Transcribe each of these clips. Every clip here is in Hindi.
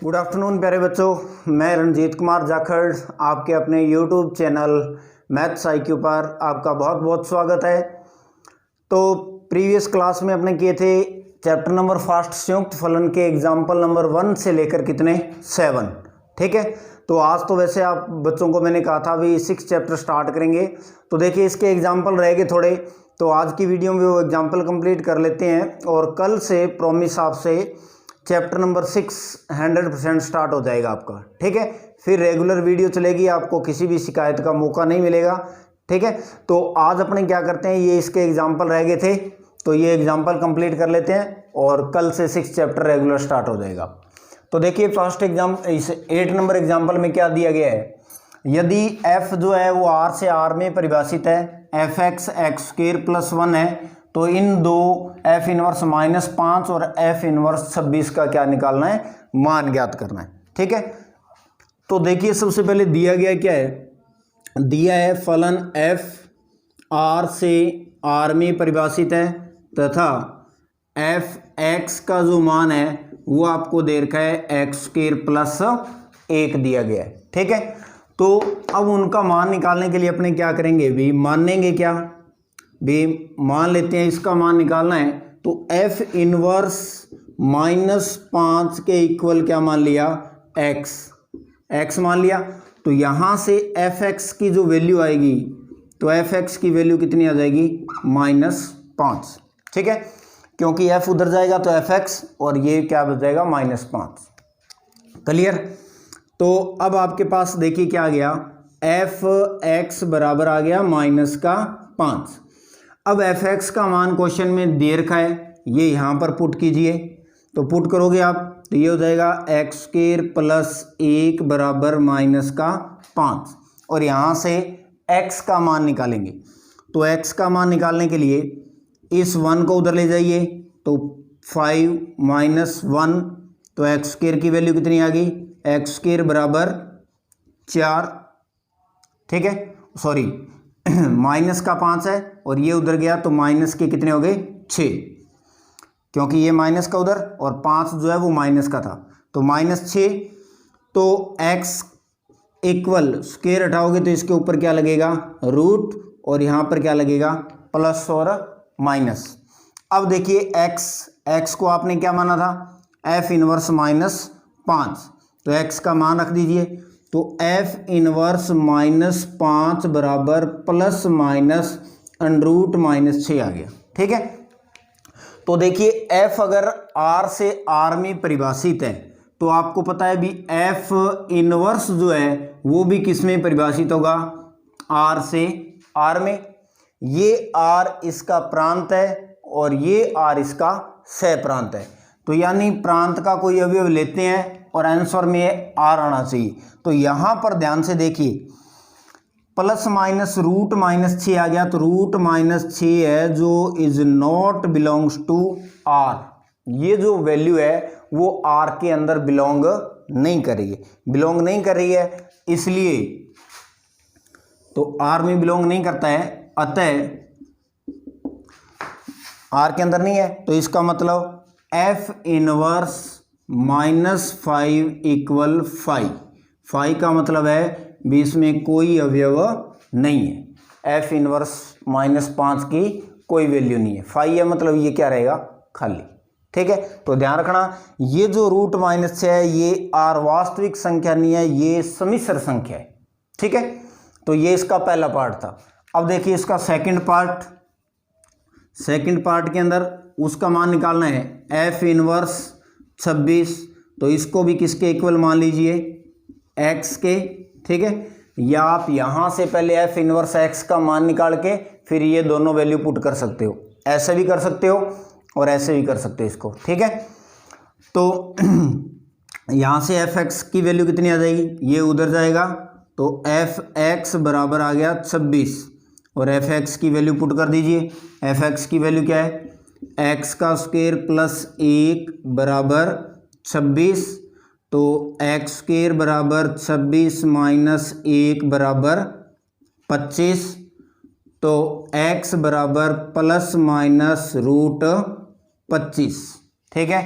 गुड आफ्टरनून प्यारे बच्चों, मैं रणजीत कुमार जाखड़ आपके अपने यूट्यूब चैनल मैथ्स IQ पर आपका बहुत बहुत स्वागत है। तो प्रीवियस क्लास में अपने किए थे चैप्टर नंबर फर्स्ट संयुक्त फलन के एग्जाम्पल नंबर 1 से लेकर कितने 7, ठीक है। तो आज तो वैसे आप बच्चों को मैंने कहा था भी 6 चैप्टर स्टार्ट करेंगे, तो देखिए इसके एग्जाम्पल रहेंगे थोड़े, तो आज की वीडियो में वो एग्जाम्पल कंप्लीट कर लेते हैं और कल से प्रॉमिस आपसे चैप्टर नंबर 6 100% स्टार्ट हो जाएगा आपका, ठीक है। फिर रेगुलर वीडियो चलेगी, आपको किसी भी शिकायत का मौका नहीं मिलेगा, ठीक है। तो आज अपने क्या करते हैं, ये इसके एग्जाम्पल रह गए थे तो ये एग्जाम्पल कंप्लीट कर लेते हैं और कल से 6 चैप्टर रेगुलर स्टार्ट हो जाएगा। तो देखिए फर्स्ट इस 8 नंबर एग्जाम्पल में क्या दिया गया है, यदि f जो है वो r से r में परिभाषित है, fx x² + 1 है, तो इन दो f इनवर्स -5 और f इनवर्स 26 का क्या निकालना है, मान ज्ञात करना है, ठीक है। तो देखिए सबसे पहले दिया गया क्या है, दिया है फलन f r से r में परिभाषित है तथा f x का जो मान है वो आपको दे रखा है x² + 1 दिया गया है, ठीक है। तो अब उनका मान निकालने के लिए अपने क्या करेंगे भी, मानेंगे क्या भी, मान लेते हैं इसका मान निकालना है, तो f इनवर्स -5 के इक्वल क्या मान लिया, x मान लिया। तो यहाँ से fx की जो वैल्यू आएगी, तो fx की वैल्यू कितनी आ जाएगी, -5, ठीक है, क्योंकि f उधर जाएगा तो fx और ये क्या बच जाएगा -5, क्लियर। तो अब आपके पास देखिए क्या आ गया, fx बराबर आ गया -5। अब fx का मान क्वेश्चन में दे रखा है, ये यहाँ पर पुट कीजिए, तो पुट करोगे आप तो ये हो जाएगा x² + 1 बराबर -5 और यहाँ से x का मान निकालेंगे। तो x का मान निकालने के लिए इस 1 को उधर ले जाइए, तो 5 - 1, तो x² की वैल्यू कितनी आ गई, x² बराबर 4, ठीक है, सॉरी माइनस का 5 है और ये उधर गया तो माइनस के कितने हो गए 6, क्योंकि ये माइनस का उधर और 5 जो है वो माइनस का था, तो -6। तो x इक्वल स्क्वायर हटाओगे तो इसके ऊपर क्या लगेगा, रूट, और यहाँ पर क्या लगेगा, प्लस और माइनस। अब देखिए x को आपने क्या माना था, f इनवर्स -5, तो x का मान रख दीजिए, तो f इनवर्स -5 बराबर ± √-6 आ गया, ठीक है। तो देखिए f अगर r से r में परिभाषित है, तो आपको पता है भी f इनवर्स जो है वो भी किस में परिभाषित होगा, r से r में। ये r इसका प्रांत है और ये r इसका सह प्रांत है, तो यानी प्रांत का कोई अवयव लेते हैं और आंसर में r आना चाहिए। तो यहाँ पर ध्यान से देखिए ±√-6 आ गया, तो √-6 है जो is not belongs to r, ये जो वैल्यू है वो r के अंदर बिलोंग नहीं कर रही है, इसलिए तो r में बिलोंग नहीं करता है, अतः r के अंदर नहीं है, तो इसका मतलब f इनवर्स -5 = 5 का मतलब है भी इसमें कोई अवयव नहीं है, f इनवर्स -5 की कोई वैल्यू नहीं है, 5 है मतलब ये क्या रहेगा, खाली, ठीक है। तो ध्यान रखना ये जो √-6 है ये r वास्तविक संख्या नहीं है, ये सम्मिश्र संख्या है, ठीक है। तो ये इसका पहला पार्ट था। अब देखिए इसका सेकंड पार्ट के अंदर उसका मान निकालना है, f इनवर्स 26, तो इसको भी किसके इक्वल मान लीजिए, x के, ठीक है। या आप यहाँ से पहले f इनवर्स x का मान निकाल के फिर ये दोनों वैल्यू पुट कर सकते हो, ऐसे भी कर सकते हो और ऐसे भी कर सकते हो इसको, ठीक है। तो यहाँ से fx की वैल्यू कितनी आ जाएगी, ये उधर जाएगा, तो fx बराबर आ गया 26 और fx की वैल्यू पुट कर दीजिए। fx की वैल्यू क्या है, x² + 1 बराबर 26, तो x² बराबर 26 - 1 बराबर 25, तो x बराबर ±√25, ठीक है।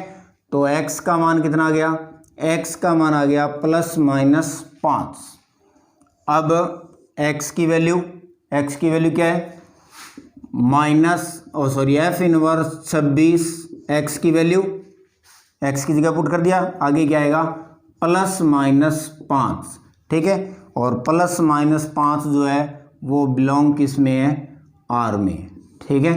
तो x का मान कितना आ गया, x का मान आ गया ±5। अब x की वैल्यू क्या है f इनवर्स 26, x की वैल्यू x की जगह पुट कर दिया, आगे क्या आएगा ±5, ठीक है। और ±5 जो है वो बिलोंग किस में है, R में, ठीक है।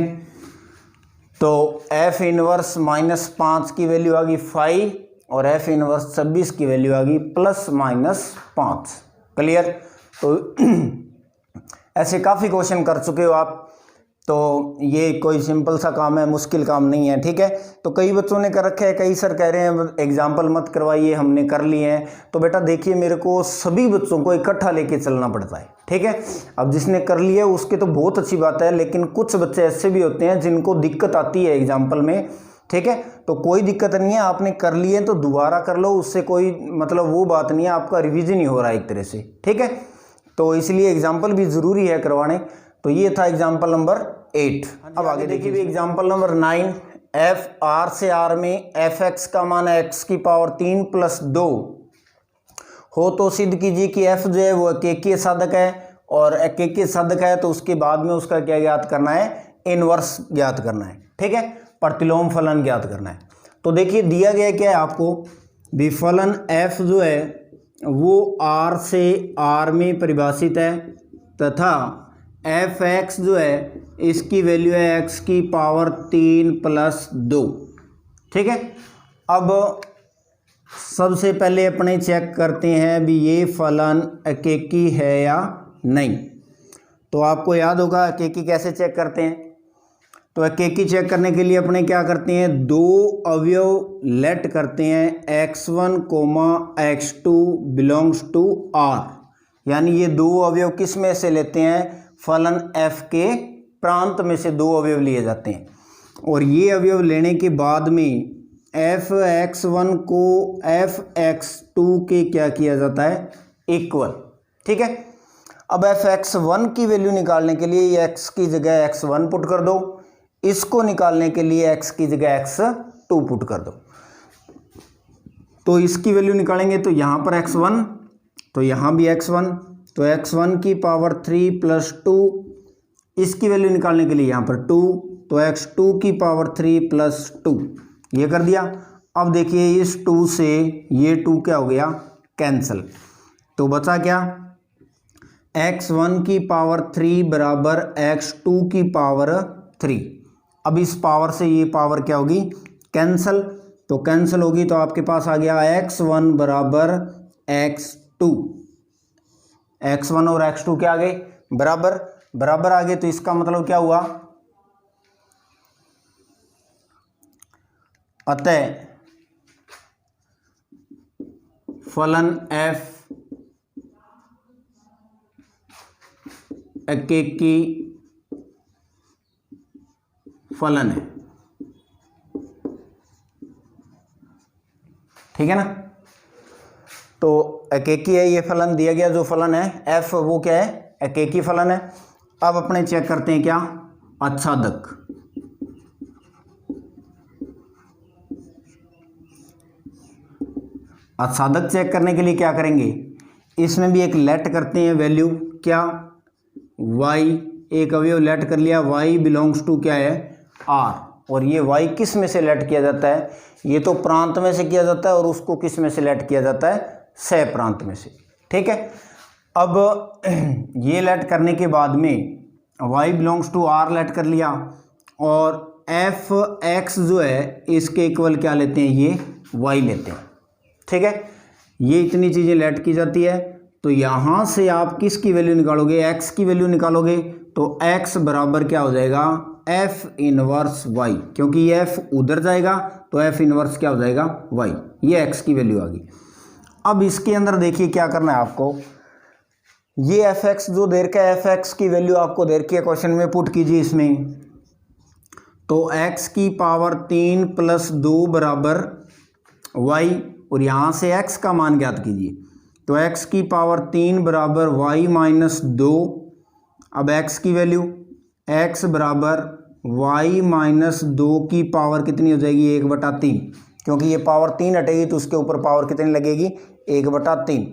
तो f इनवर्स -5 की वैल्यू आ गई 5 और f इनवर्स 26 की वैल्यू आ गई ±5। क्लियर। तो ऐसे काफ़ी क्वेश्चन कर चुके हो आप, तो ये कोई सिंपल सा काम है, मुश्किल काम नहीं है, ठीक है। तो कई बच्चों ने कर रखा है, कई सर कह रहे हैं एग्जाम्पल मत करवाइए, हमने कर लिए हैं। तो बेटा देखिए, मेरे को सभी बच्चों को इकट्ठा लेके चलना पड़ता है, ठीक है। अब जिसने कर लिया उसके तो बहुत अच्छी बात है, लेकिन कुछ बच्चे ऐसे भी होते हैं जिनको दिक्कत आती है एग्जाम्पल में, ठीक है। तो कोई दिक्कत नहीं है, आपने कर लिए तो दोबारा कर लो, उससे कोई मतलब वो बात नहीं है, आपका रिविजन ही हो रहा है एक तरह से, ठीक है। तो इसलिए एग्जाम्पल भी ज़रूरी है करवाने। तो ये था एग्जाम्पल नंबर 8। अब आगे देखिए भी एग्जाम्पल नंबर 9। f R से R में f(x) का मान x की पावर 3 + 2 हो तो सिद्ध कीजिए कि f जो है वो एकेकीय साधक है, और एकेकीय साधक है तो उसके बाद में उसका क्या ज्ञात करना है, इनवर्स ज्ञात करना है, ठीक है, प्रतिलोम फलन ज्ञात करना है। तो देखिए दिया गया क्या है आपको, विफलन f जो है वो R से R में परिभाषित है, तथा f(x) जो है इसकी वैल्यू है x की पावर 3 + 2, ठीक है। अब सबसे पहले अपने चेक करते हैं भी ये फलन एकेकी है या नहीं। तो आपको याद होगा एकेकी कैसे चेक करते हैं। तो एकेकी चेक करने के लिए अपने क्या करते हैं, दो अवयव लेट करते हैं x1, x2 belongs to R, यानी ये दो अवयव किस में से लेते हैं, फलन f के प्रांत में से दो अवयव लिए जाते हैं। और ये अवयव लेने के बाद में f(x1) को f(x2) के क्या किया जाता है, इक्वल, ठीक है। अब f(x1) की वैल्यू निकालने के लिए x की जगह x1 पुट कर दो, इसको निकालने के लिए x की जगह x2 पुट कर दो। तो इसकी वैल्यू निकालेंगे तो यहाँ पर x1, तो यहाँ भी x1, तो x1 की पावर 3 + 2, इसकी वैल्यू निकालने के लिए यहाँ पर 2, तो x2 की पावर 3 + 2, ये कर दिया। अब देखिए इस 2 से ये 2 क्या हो गया, कैंसिल। तो बचा क्या, x1 की पावर 3 बराबर x2 की पावर 3। अब इस पावर से ये पावर क्या होगी, कैंसिल। तो कैंसिल होगी तो आपके पास आ गया x1 बराबर x2, x1 और x2 क्या आ गए, बराबर आ गए। तो इसका मतलब क्या हुआ, अतः फलन f एकेकी फलन है, ठीक है ना। तो एकेकी है ये फलन दिया गया, जो फलन है f वो क्या है, एकेकी फलन है। अब अपने चेक करते हैं क्या, आच्छादक। आच्छादक चेक करने के लिए क्या करेंगे, इसमें भी एक लेट करते हैं वैल्यू, क्या y, एक अवयव लेट कर लिया, y बिलोंग्स टू क्या है, R। और ये y किस में से लेट किया जाता है, ये तो प्रांत में से किया जाता है, और उसको किस में से लेट किया जाता है, सह प्रांत में से, ठीक है। अब ये लेट करने के बाद में y belongs to R let कर लिया, और f(x) जो है इसके इक्वल क्या लेते हैं, ये y लेते हैं, ठीक है। ये इतनी चीज़ें लेट की जाती है। तो यहाँ से आप किसकी वैल्यू निकालोगे, x की वैल्यू निकालोगे, तो x बराबर क्या हो जाएगा, f इनवर्स y, क्योंकि ये f उधर जाएगा तो f इनवर्स क्या हो जाएगा, y। ये x की वैल्यू आ गई। अब इसके अंदर देखिए क्या करना है आपको, ये f(x) जो दे रखा है, f(x) की वैल्यू आपको दे रखी है, क्वेश्चन में पुट कीजिए इसमें। तो x की पावर 3 + 2 बराबर y, और यहाँ से x का मान ज्ञात कीजिए। तो x की पावर 3 बराबर y - 2। अब x की वैल्यू, x बराबर y - 2 की पावर कितनी हो जाएगी, 1/3। क्योंकि ये पावर 3 हटेगी तो उसके ऊपर पावर कितनी लगेगी, 1/3।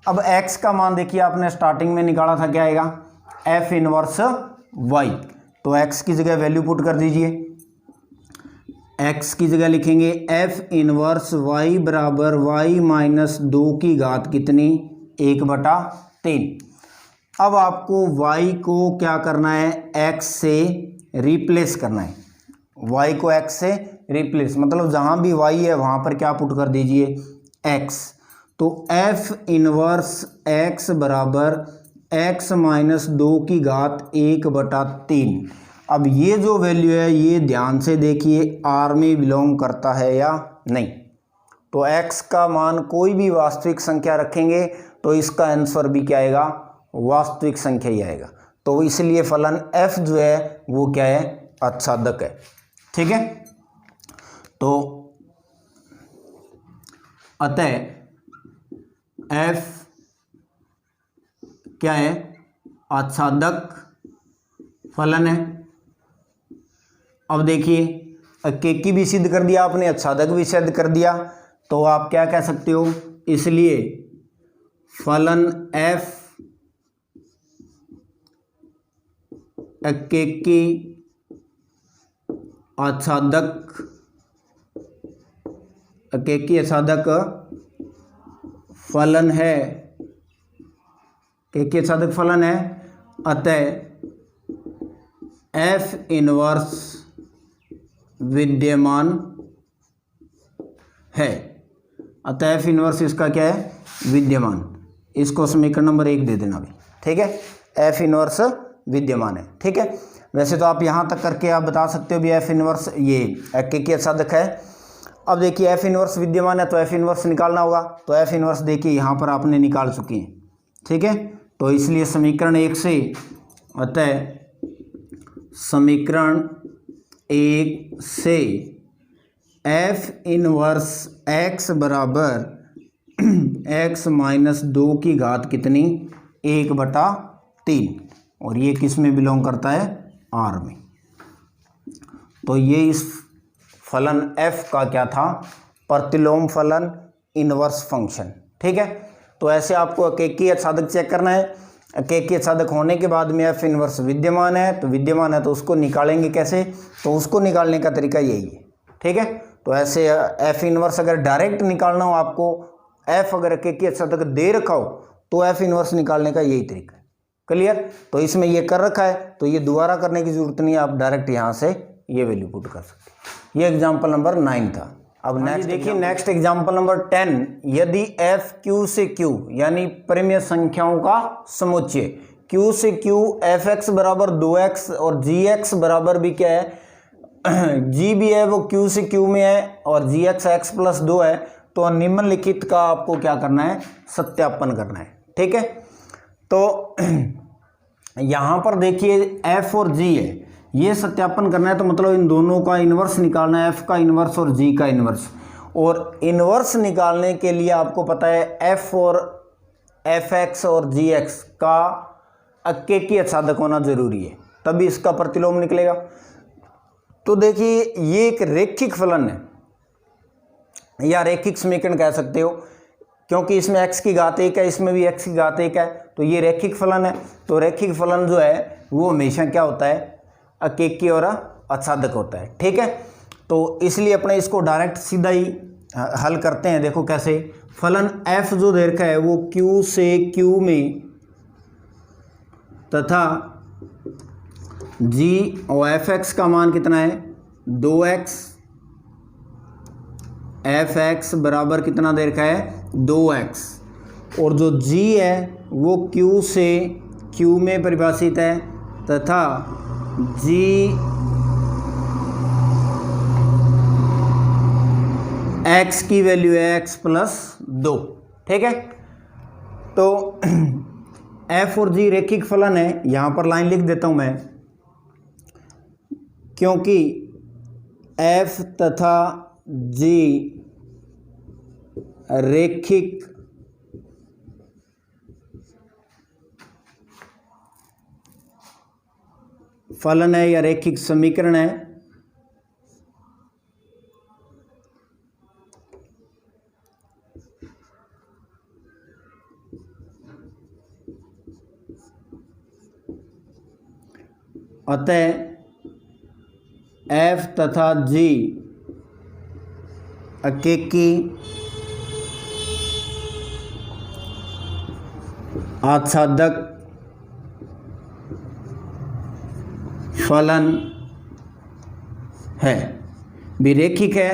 अब x का मान देखिए आपने स्टार्टिंग में निकाला था, क्या आएगा, f इनवर्स y। तो x की जगह वैल्यू पुट कर दीजिए, x की जगह लिखेंगे f इनवर्स y बराबर y माइनस 2 की घात कितनी, 1/3। अब आपको y को क्या करना है, x से रिप्लेस करना है, y को x से रिप्लेस, मतलब जहाँ भी y है वहाँ पर क्या पुट कर दीजिए, x। तो f इनवर्स x बराबर x माइनस 2 की घात 1/3। अब ये जो वैल्यू है ये ध्यान से देखिए r में बिलोंग करता है या नहीं। तो x का मान कोई भी वास्तविक संख्या रखेंगे तो इसका आंसर भी क्या आएगा, वास्तविक संख्या ही आएगा। तो इसलिए फलन f जो है वो क्या है, आच्छादक है। ठीक है, तो अतः f क्या है, आच्छादक फलन है। अब देखिए अकेकी भी सिद्ध कर दिया आपने, आच्छादक भी सिद्ध कर दिया, तो आप क्या कह सकते हो, इसलिए फलन f अकेकी आच्छादक, अकेकी आच्छादक फलन है, अकेकी आच्छादक फलन है। अतः f इनवर्स विद्यमान है, अतः f इनवर्स इसका क्या है, विद्यमान। इसको समीकरण नंबर 1 दे देना भी, ठीक है, f इनवर्स विद्यमान है। ठीक है, वैसे तो आप यहाँ तक करके आप बता सकते हो भी f इनवर्स ये अकेकी आच्छादक है। अब देखिए f इनवर्स विद्यमान है तो f इनवर्स निकालना होगा, तो f इनवर्स देखिए यहाँ पर आपने निकाल चुके हैं। ठीक है, तो इसलिए समीकरण 1 से, अतः समीकरण 1 से f इनवर्स x बराबर x माइनस 2 की घात कितनी, 1/3, और ये किस में बिलोंग करता है, r में। तो ये इस फलन f का क्या था, प्रतिलोम फलन, इनवर्स फंक्शन। ठीक है, तो ऐसे आपको अकेकी आच्छादक चेक करना है। अकेकी आच्छादक होने के बाद में f इनवर्स विद्यमान है, तो विद्यमान है तो उसको निकालेंगे कैसे, तो उसको निकालने का तरीका यही है। ठीक है, तो ऐसे f इनवर्स अगर डायरेक्ट निकालना हो आपको, f अगर अकेकी आच्छादक दे रखा हो तो f इनवर्स निकालने का यही तरीका है। क्लियर, तो इसमें ये कर रखा है तो ये दोबारा करने की जरूरत नहीं है, आप डायरेक्ट यहाँ से ये वैल्यू पुट कर सकते हैं। ये एग्जाम्पल नंबर 9 था। अब नेक्स्ट देखिए, नेक्स्ट एग्जाम्पल नंबर 10, यदि f q से q यानी परिमेय संख्याओं का समुच्चय, q से q fx बराबर 2x और gx बराबर भी क्या है, g भी है वो q से q में है और gx x प्लस 2 है, तो निम्नलिखित का आपको क्या करना है, सत्यापन करना है। ठीक है, तो यहाँ पर देखिए f और g है, ये सत्यापन करना है, तो मतलब इन दोनों का इन्वर्स निकालना है, f का इन्वर्स और g का इन्वर्स। और इन्वर्स निकालने के लिए आपको पता है f और fx और gx का अकेकी आच्छादक होना जरूरी है, तभी इसका प्रतिलोम निकलेगा। तो देखिए ये एक रेखिक फलन है या रेखिक समीकरण कह सकते हो, क्योंकि इसमें x की घात 1 है, इसमें भी x की घात 1 है, तो ये रेखिक फलन है। तो रेखिक फलन जो है वो हमेशा क्या होता है, अकेकी और आच्छादक होता है। ठीक है, तो इसलिए अपने इसको डायरेक्ट सीधा ही हल करते हैं। देखो कैसे, फलन f जो दे रखा है वो q से q में तथा g और fx का मान कितना है, 2x, fx बराबर कितना दे रखा है, 2x, और जो g है वो q से q में परिभाषित है तथा g x की वैल्यू है x प्लस 2। ठीक है, तो f और g रेखिक फलन है, यहाँ पर लाइन लिख देता हूँ मैं, क्योंकि f तथा g रेखिक फलन है या रेखिक समीकरण है, अतः f तथा g अकेकी आच्छादक फलन है, विरेखिक है।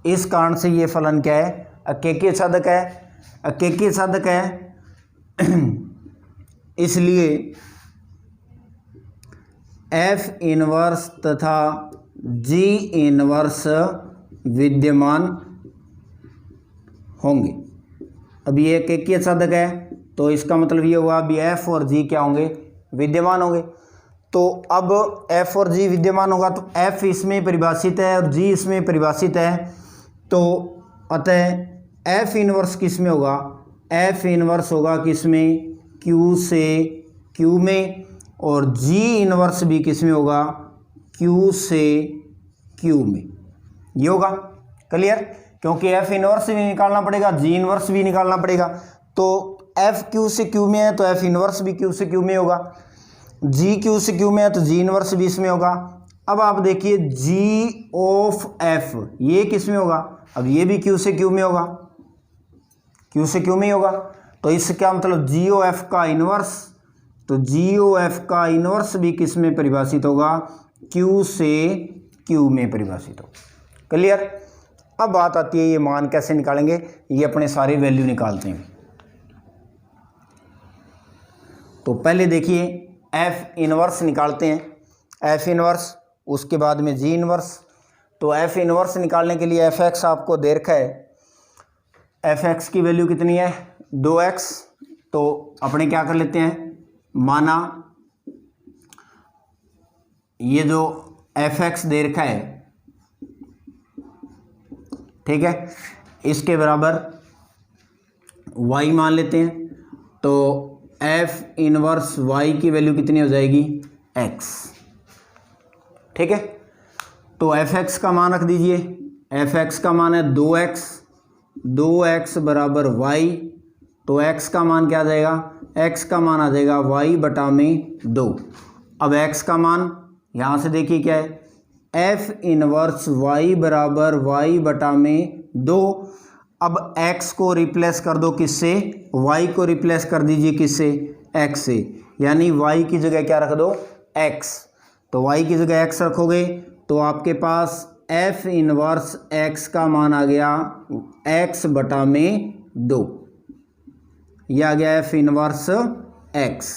इस कारण से ये फलन क्या है, अकेकी आच्छादक है। अकेकी आच्छादक है इसलिए f इनवर्स तथा g इनवर्स विद्यमान होंगे। अब ये अकेकी आच्छादक है तो इसका मतलब ये हुआ अभी f और g क्या होंगे, विद्यमान होंगे। तो अब f और g विद्यमान होगा तो f इसमें परिभाषित है और g इसमें परिभाषित है, तो अतः f इनवर्स किस में होगा, f इनवर्स होगा किस में, q से q में, और g इनवर्स भी किस में होगा, q से q में। ये होगा क्लियर, क्योंकि f इनवर्स भी निकालना पड़ेगा, g इनवर्स भी निकालना पड़ेगा। तो f q से q में है तो f इनवर्स भी q से q में होगा, g q से q में है तो g इनवर्स भी इसमें होगा। अब आप देखिए g ऑफ f ये किस में होगा, अब ये भी q से q में होगा, q से q में ही होगा। तो इससे क्या मतलब g ओ f का इनवर्स, तो g ओ f का इनवर्स भी किस में परिभाषित होगा, q से q में परिभाषित होगा। क्लियर। अब बात आती है ये मान कैसे निकालेंगे, ये अपने सारी वैल्यू निकालते हैं। तो पहले देखिए f इनवर्स निकालते हैं, f इनवर्स, उसके बाद में g इनवर्स। तो f इनवर्स निकालने के लिए fx आपको दे रखा है, fx की वैल्यू कितनी है, 2x। तो अपने क्या कर लेते हैं, माना ये जो fx दे रखा है, ठीक है, इसके बराबर y मान लेते हैं। तो f इनवर्स y की वैल्यू कितनी हो जाएगी, x। ठीक है, तो fx का मान रख दीजिए, fx का मान है 2x, 2x बराबर y। तो x का मान क्या आ जाएगा, x का मान आ जाएगा y बटा में 2। अब x का मान यहाँ से देखिए क्या है, f इनवर्स y बराबर y बटा में 2। अब x को रिप्लेस कर दो किससे, y को रिप्लेस कर दीजिए किससे, x से, यानी y की जगह क्या रख दो, x। तो y की जगह x रखोगे तो आपके पास f इनवर्स x का मान आ गया x बटा में 2। यह आ गया f इनवर्स x।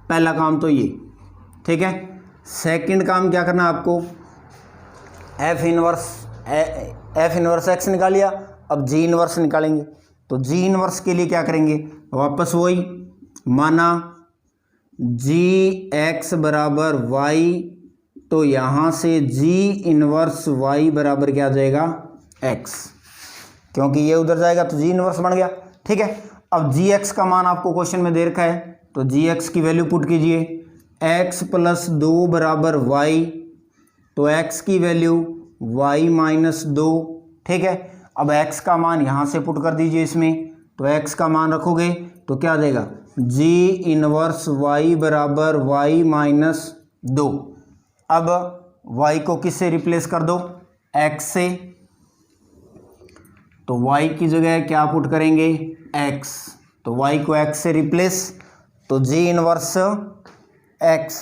पहला काम तो ये, ठीक है। सेकंड काम क्या करना है आपको, f इनवर्स x निकाल लिया, अब g इनवर्स निकालेंगे। तो g इनवर्स के लिए क्या करेंगे, वापस वही, माना g x बराबर y, तो यहाँ से g इनवर्स y बराबर क्या आ जाएगा, x, क्योंकि ये उधर जाएगा तो g इनवर्स बन गया। ठीक है, अब gx का मान आपको क्वेश्चन में दे रखा है, तो gx की वैल्यू पुट कीजिए, x प्लस 2 बराबर y, तो x की वैल्यू y माइनस 2। ठीक है, अब x का मान यहाँ से पुट कर दीजिए इसमें, तो x का मान रखोगे तो क्या आ जाएगा, g इनवर्स y बराबर y माइनस 2। अब y को किससे रिप्लेस कर दो, x से, तो y की जगह क्या पुट करेंगे, x। तो y को x से रिप्लेस, तो g inverse x,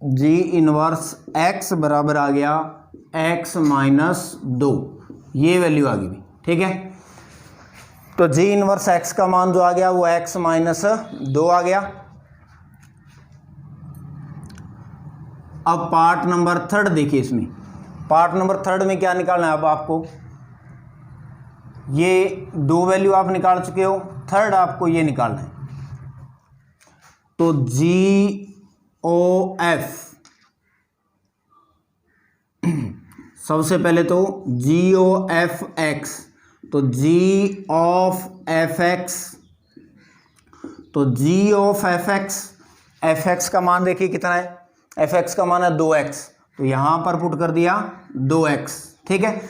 g inverse x बराबर आ गया x माइनस 2, ये वैल्यू आ गई। ठीक है, तो g इनवर्स x का मान जो आ गया वो x माइनस 2 आ गया। अब पार्ट नंबर 3 देखिए, इसमें पार्ट नंबर 3 में क्या निकालना है, अब आपको ये 2 वैल्यू आप निकाल चुके हो, थर्ड आपको ये निकालना है। तो जी ओ एफ, सबसे पहले तो जी ओ एफ एक्स, तो जी ऑफ एफ एक्स, तो G of F X, F X का मान देखिए कितना है, एफ एक्स का मान है 2x, तो यहाँ पर पुट कर दिया 2x। ठीक है,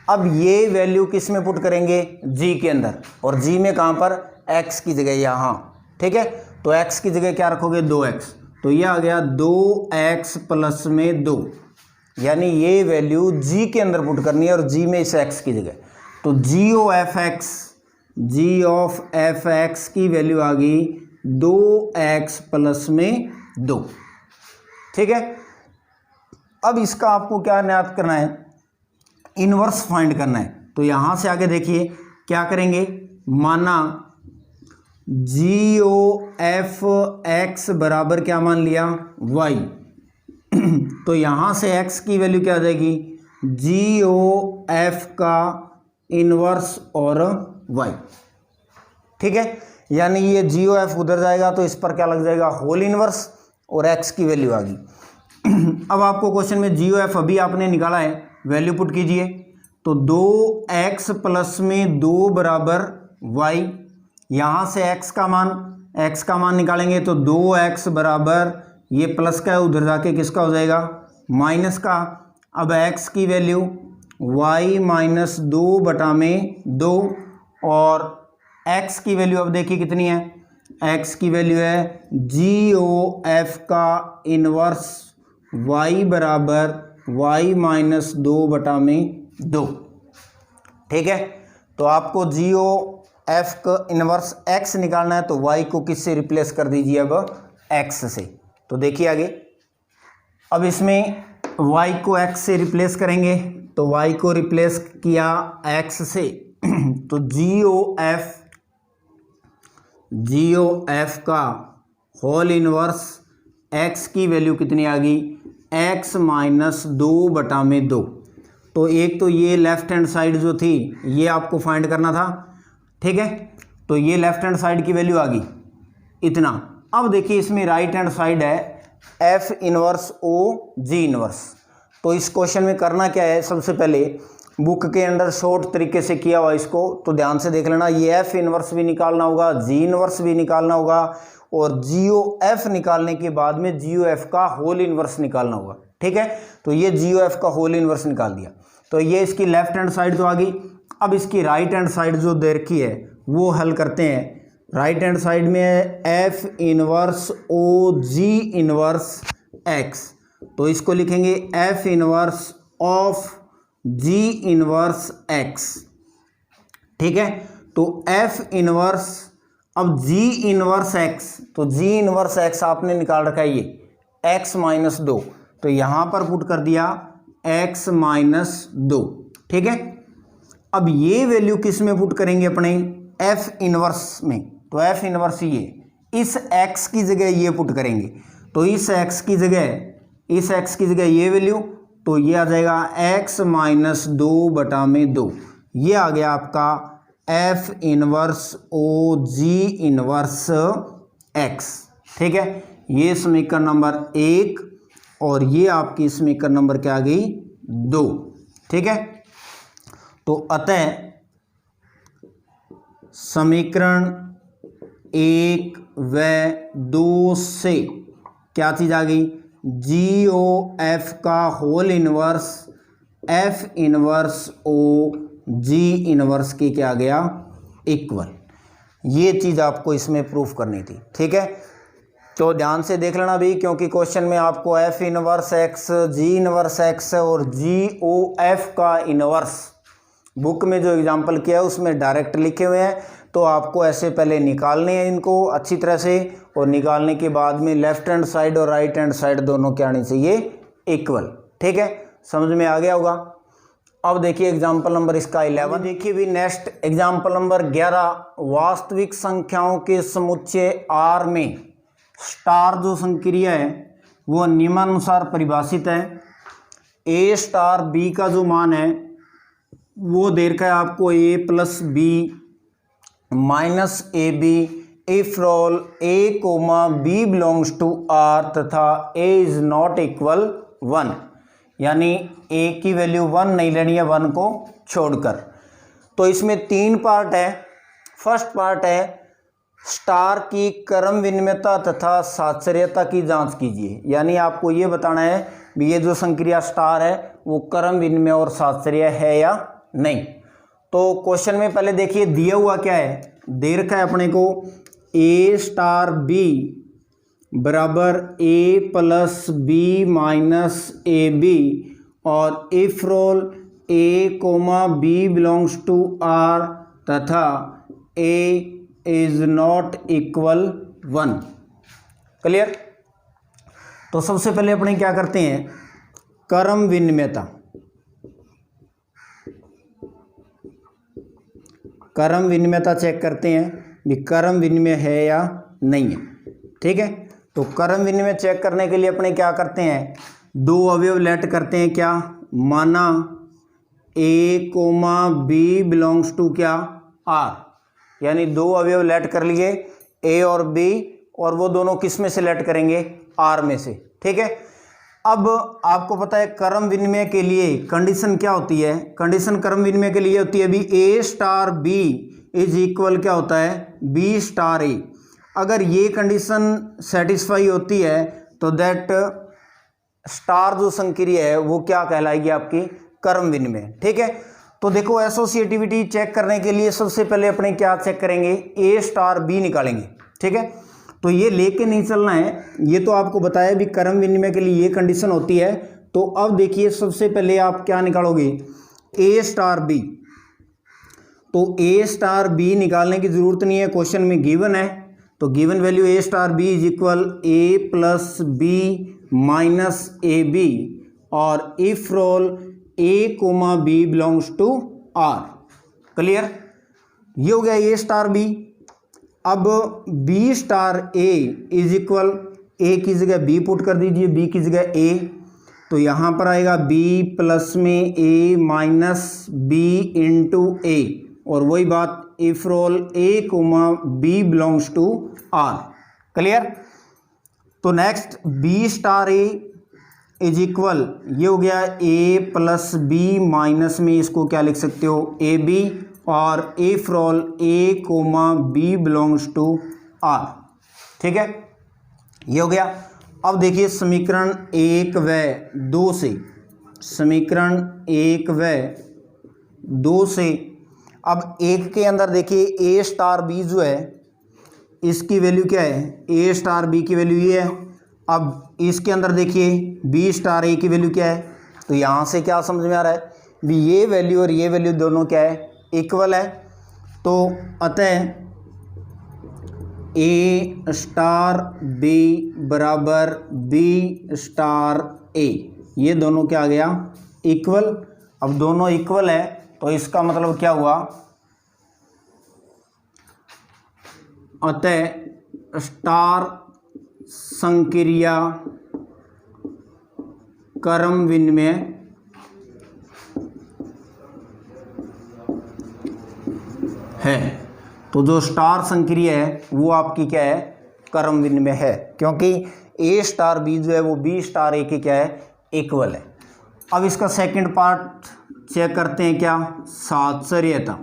अब ये वैल्यू किस में पुट करेंगे, g के अंदर, और g में कहाँ पर, x की जगह यहाँ। ठीक है, तो x की जगह क्या रखोगे, 2x, तो तो ये आ गया 2x प्लस में 2, यानी ये वैल्यू g के अंदर पुट करनी है और g में इस x की जगह। तो g ऑफ f(x) की वैल्यू आ गई 2x प्लस में 2। ठीक है, अब इसका आपको क्या ज्ञात करना है, इनवर्स फाइंड करना है। तो यहां से आगे देखिए क्या करेंगे, माना GOF(x) बराबर क्या मान लिया, y। तो यहां से x की वैल्यू क्या आ जाएगी, GOF का इनवर्स और y। ठीक है, यानी ये GOF उधर जाएगा तो इस पर क्या लग जाएगा, होल इनवर्स, और x की वैल्यू आ गई। अब आपको क्वेश्चन में GOF अभी आपने निकाला है, वैल्यू पुट कीजिए। तो 2x प्लस में 2 बराबर y, यहाँ से x का मान निकालेंगे तो 2x बराबर ये प्लस का है, उधर जाके किसका हो जाएगा, माइनस का। अब x की वैल्यू y माइनस 2 बटा में 2, और x की वैल्यू अब देखिए कितनी है, x की वैल्यू है GOF का इनवर्स y बराबर y माइनस 2 बटा में 2। ठीक है, तो आपको GOF का इनवर्स x निकालना है, तो y को किससे रिप्लेस कर दीजिए, अब x से। तो देखिए आगे, अब इसमें y को x से रिप्लेस करेंगे, तो y को रिप्लेस किया x से, तो GOF का होल इनवर्स x की वैल्यू कितनी आ गई, x माइनस 2 बटा में 2। तो एक तो ये लेफ्ट हैंड साइड जो थी ये आपको फाइंड करना था। ठीक है, तो ये लेफ्ट हैंड साइड की वैल्यू आ गई इतना। अब देखिए इसमें राइट हैंड साइड है F inverse O G inverse. तो इस क्वेश्चन में करना क्या है, सबसे पहले बुक के अंदर शॉर्ट तरीके से किया हुआ इसको, तो ध्यान से देख लेना। ये F इनवर्स भी निकालना होगा, G इनवर्स भी निकालना होगा, और GOF निकालने के बाद में GOF का होल इनवर्स निकालना होगा। ठीक है, तो ये GOF का होल इनवर्स निकाल दिया, तो ये इसकी लेफ्ट हैंड साइड तो आ गई। अब इसकी राइट हैंड साइड जो दे रखी है वो हल करते हैं। राइट हैंड साइड में है F inverse O G inverse X, तो इसको लिखेंगे F inverse of G inverse X। ठीक है, तो F इनवर्स, अब G इनवर्स X, तो G इनवर्स X आपने निकाल रखा है ये x माइनस 2, तो यहां पर पुट कर दिया x माइनस 2। ठीक है, अब ये वैल्यू किस में पुट करेंगे, अपने F इनवर्स में। तो F इनवर्स ये इस x की जगह ये पुट करेंगे, तो इस x की जगह ये वैल्यू, तो ये आ जाएगा x माइनस 2 बटा में 2। ये आ गया आपका F inverse O G inverse X। ठीक है, ये समीकरण नंबर 1 और ये आपकी समीकरण नंबर क्या आ गई, 2। ठीक है, तो अतः समीकरण 1 व 2 से क्या चीज आ गई, GOF का whole inverse F inverse O G inverse की क्या आ गया, इक्वल। ये चीज़ आपको इसमें प्रूफ करनी थी। ठीक है, तो ध्यान से देख लेना भी, क्योंकि क्वेश्चन में आपको F inverse X, G inverse X और GOF का इनवर्स बुक में जो एग्जांपल किया है उसमें डायरेक्ट लिखे हुए हैं, तो आपको ऐसे पहले निकालने हैं इनको अच्छी तरह से, और निकालने के बाद में लेफ्ट हैंड साइड और राइट हैंड साइड दोनों क्या आनी चाहिए, इक्वल। ठीक है, समझ में आ गया होगा। अब देखिए एग्जाम्पल नंबर इसका 11। देखिए भी नेक्स्ट एग्जाम्पल नंबर 11, वास्तविक संख्याओं के समुच्चय R में स्टार जो संक्रिया है वो निम्नानुसार परिभाषित है। A स्टार B का जो मान है वो दे रखा है आपको A plus B minus AB for all A comma B belongs to R तथा A इज नॉट इक्वल 1, यानी A की वैल्यू 1 नहीं लेनी है 1 को छोड़कर। तो इसमें 3 पार्ट है। फर्स्ट पार्ट है स्टार की क्रम विनिमयता तथा साचर्यता की जांच कीजिए, यानी आपको ये बताना है भी ये जो संक्रिया स्टार है वो क्रम विनिमय और साचर्य है या नहीं। तो क्वेश्चन में पहले देखिए दिया हुआ क्या है, दे रखा है अपने को A स्टार B बराबर A plus B minus A B, और if role A comma B belongs to R तथा ए इज नॉट इक्वल 1। क्लियर। तो सबसे पहले अपने क्या करते हैं, क्रम विनिमयता, क्रम विनिमयता चेक करते हैं भी क्रम विनिमय है या नहीं है। ठीक है, तो क्रम विनिमय चेक करने के लिए अपने क्या करते हैं, दो अवयव लेट करते हैं। क्या, माना A comma B belongs to क्या, आर, यानी दो अवयव लेट कर लिए ए और बी, और वो दोनों किस में से लेट करेंगे, आर में से। ठीक है, अब आपको पता है क्रम विनिमय के लिए कंडीशन क्या होती है, कंडीशन क्रम विनिमय के लिए होती है भी ए स्टार बी इज इक्वल क्या होता है, बी स्टार ए। अगर ये कंडीशन सेटिस्फाई होती है तो दैट स्टार जो संक्रिया है वो क्या कहलाएगी, आपकी क्रम विनिमय। ठीक है, तो देखो एसोसिएटिविटी चेक करने के लिए सबसे पहले अपने क्या चेक करेंगे, ए स्टार बी निकालेंगे। ठीक है, तो ये लेके नहीं चलना है, ये तो आपको बताया भी क्रम विनिमय के लिए ये कंडीशन होती है। तो अब देखिए सबसे पहले आप क्या निकालोगे, ए स्टार बी। तो ए स्टार बी निकालने की जरूरत नहीं है, क्वेश्चन में गिवन है। तो given value A star B is equal A plus B minus A B, और if role A comma B belongs to R. Clear, ये हो गया ए स्टार बी। अब B star A is equal, A की जगह बी पुट कर दीजिए, बी की जगह ए, तो यहाँ पर आएगा बी प्लस में A minus B into A, और वही बात if role A comma B belongs to R. Clear. तो next B star A is equal, ये हो गया ए प्लस बी माइनस में इसको क्या लिख सकते हो, ए बी, और if role A comma B belongs to R. ठीक है, ये हो गया। अब देखिए समीकरण 1 व 2 से, समीकरण 1 व 2 से, अब 1 के अंदर देखिए ए स्टार बी जो है इसकी वैल्यू क्या है, ए स्टार बी की वैल्यू ये है। अब इसके अंदर देखिए बी स्टार ए की वैल्यू क्या है, तो यहाँ से क्या समझ में आ रहा है भी ये वैल्यू और ये वैल्यू दोनों क्या है, इक्वल है। तो अतः ए स्टार बी बराबर बी स्टार ए, ये दोनों क्या आ गया, इक्वल। अब दोनों इक्वल है तो इसका मतलब क्या हुआ, अतः स्टार संक्रिया क्रम विनिमय है। तो जो स्टार संक्रिया है वो आपकी क्या है, क्रम विनिमय है, क्योंकि ए स्टार बी जो है वो बी स्टार ए के क्या है, इक्वल है। अब इसका सेकंड पार्ट चेक करते हैं, क्या, सादृश्यता।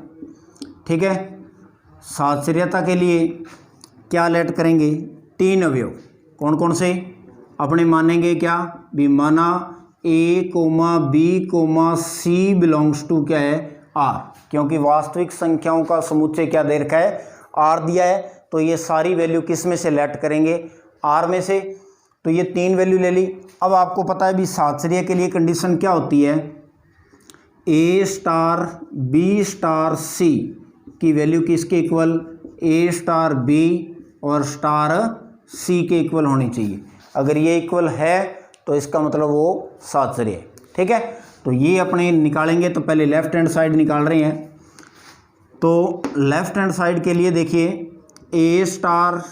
ठीक है, सादृश्यता के लिए क्या लेट करेंगे, 3 अवयव। कौन कौन से अपने मानेंगे, क्या भी, माना A comma B comma C belongs to क्या है, आर, क्योंकि वास्तविक संख्याओं का समुच्चय क्या दे रखा है, आर दिया है। तो ये सारी वैल्यू किस में से लेट करेंगे, आर में से। तो ये 3 वैल्यू ले ली। अब आपको पता है भी सादृश्य के लिए कंडीशन क्या होती है, ए स्टार बी स्टार सी की वैल्यू किसके इक्वल, ए स्टार बी और स्टार सी के इक्वल होनी चाहिए। अगर ये इक्वल है तो इसका मतलब वो सादृश्य है। ठीक है, तो ये अपने निकालेंगे। तो पहले लेफ्ट हैंड साइड निकाल रहे हैं। तो लेफ्ट हैंड साइड के लिए देखिए ए स्टार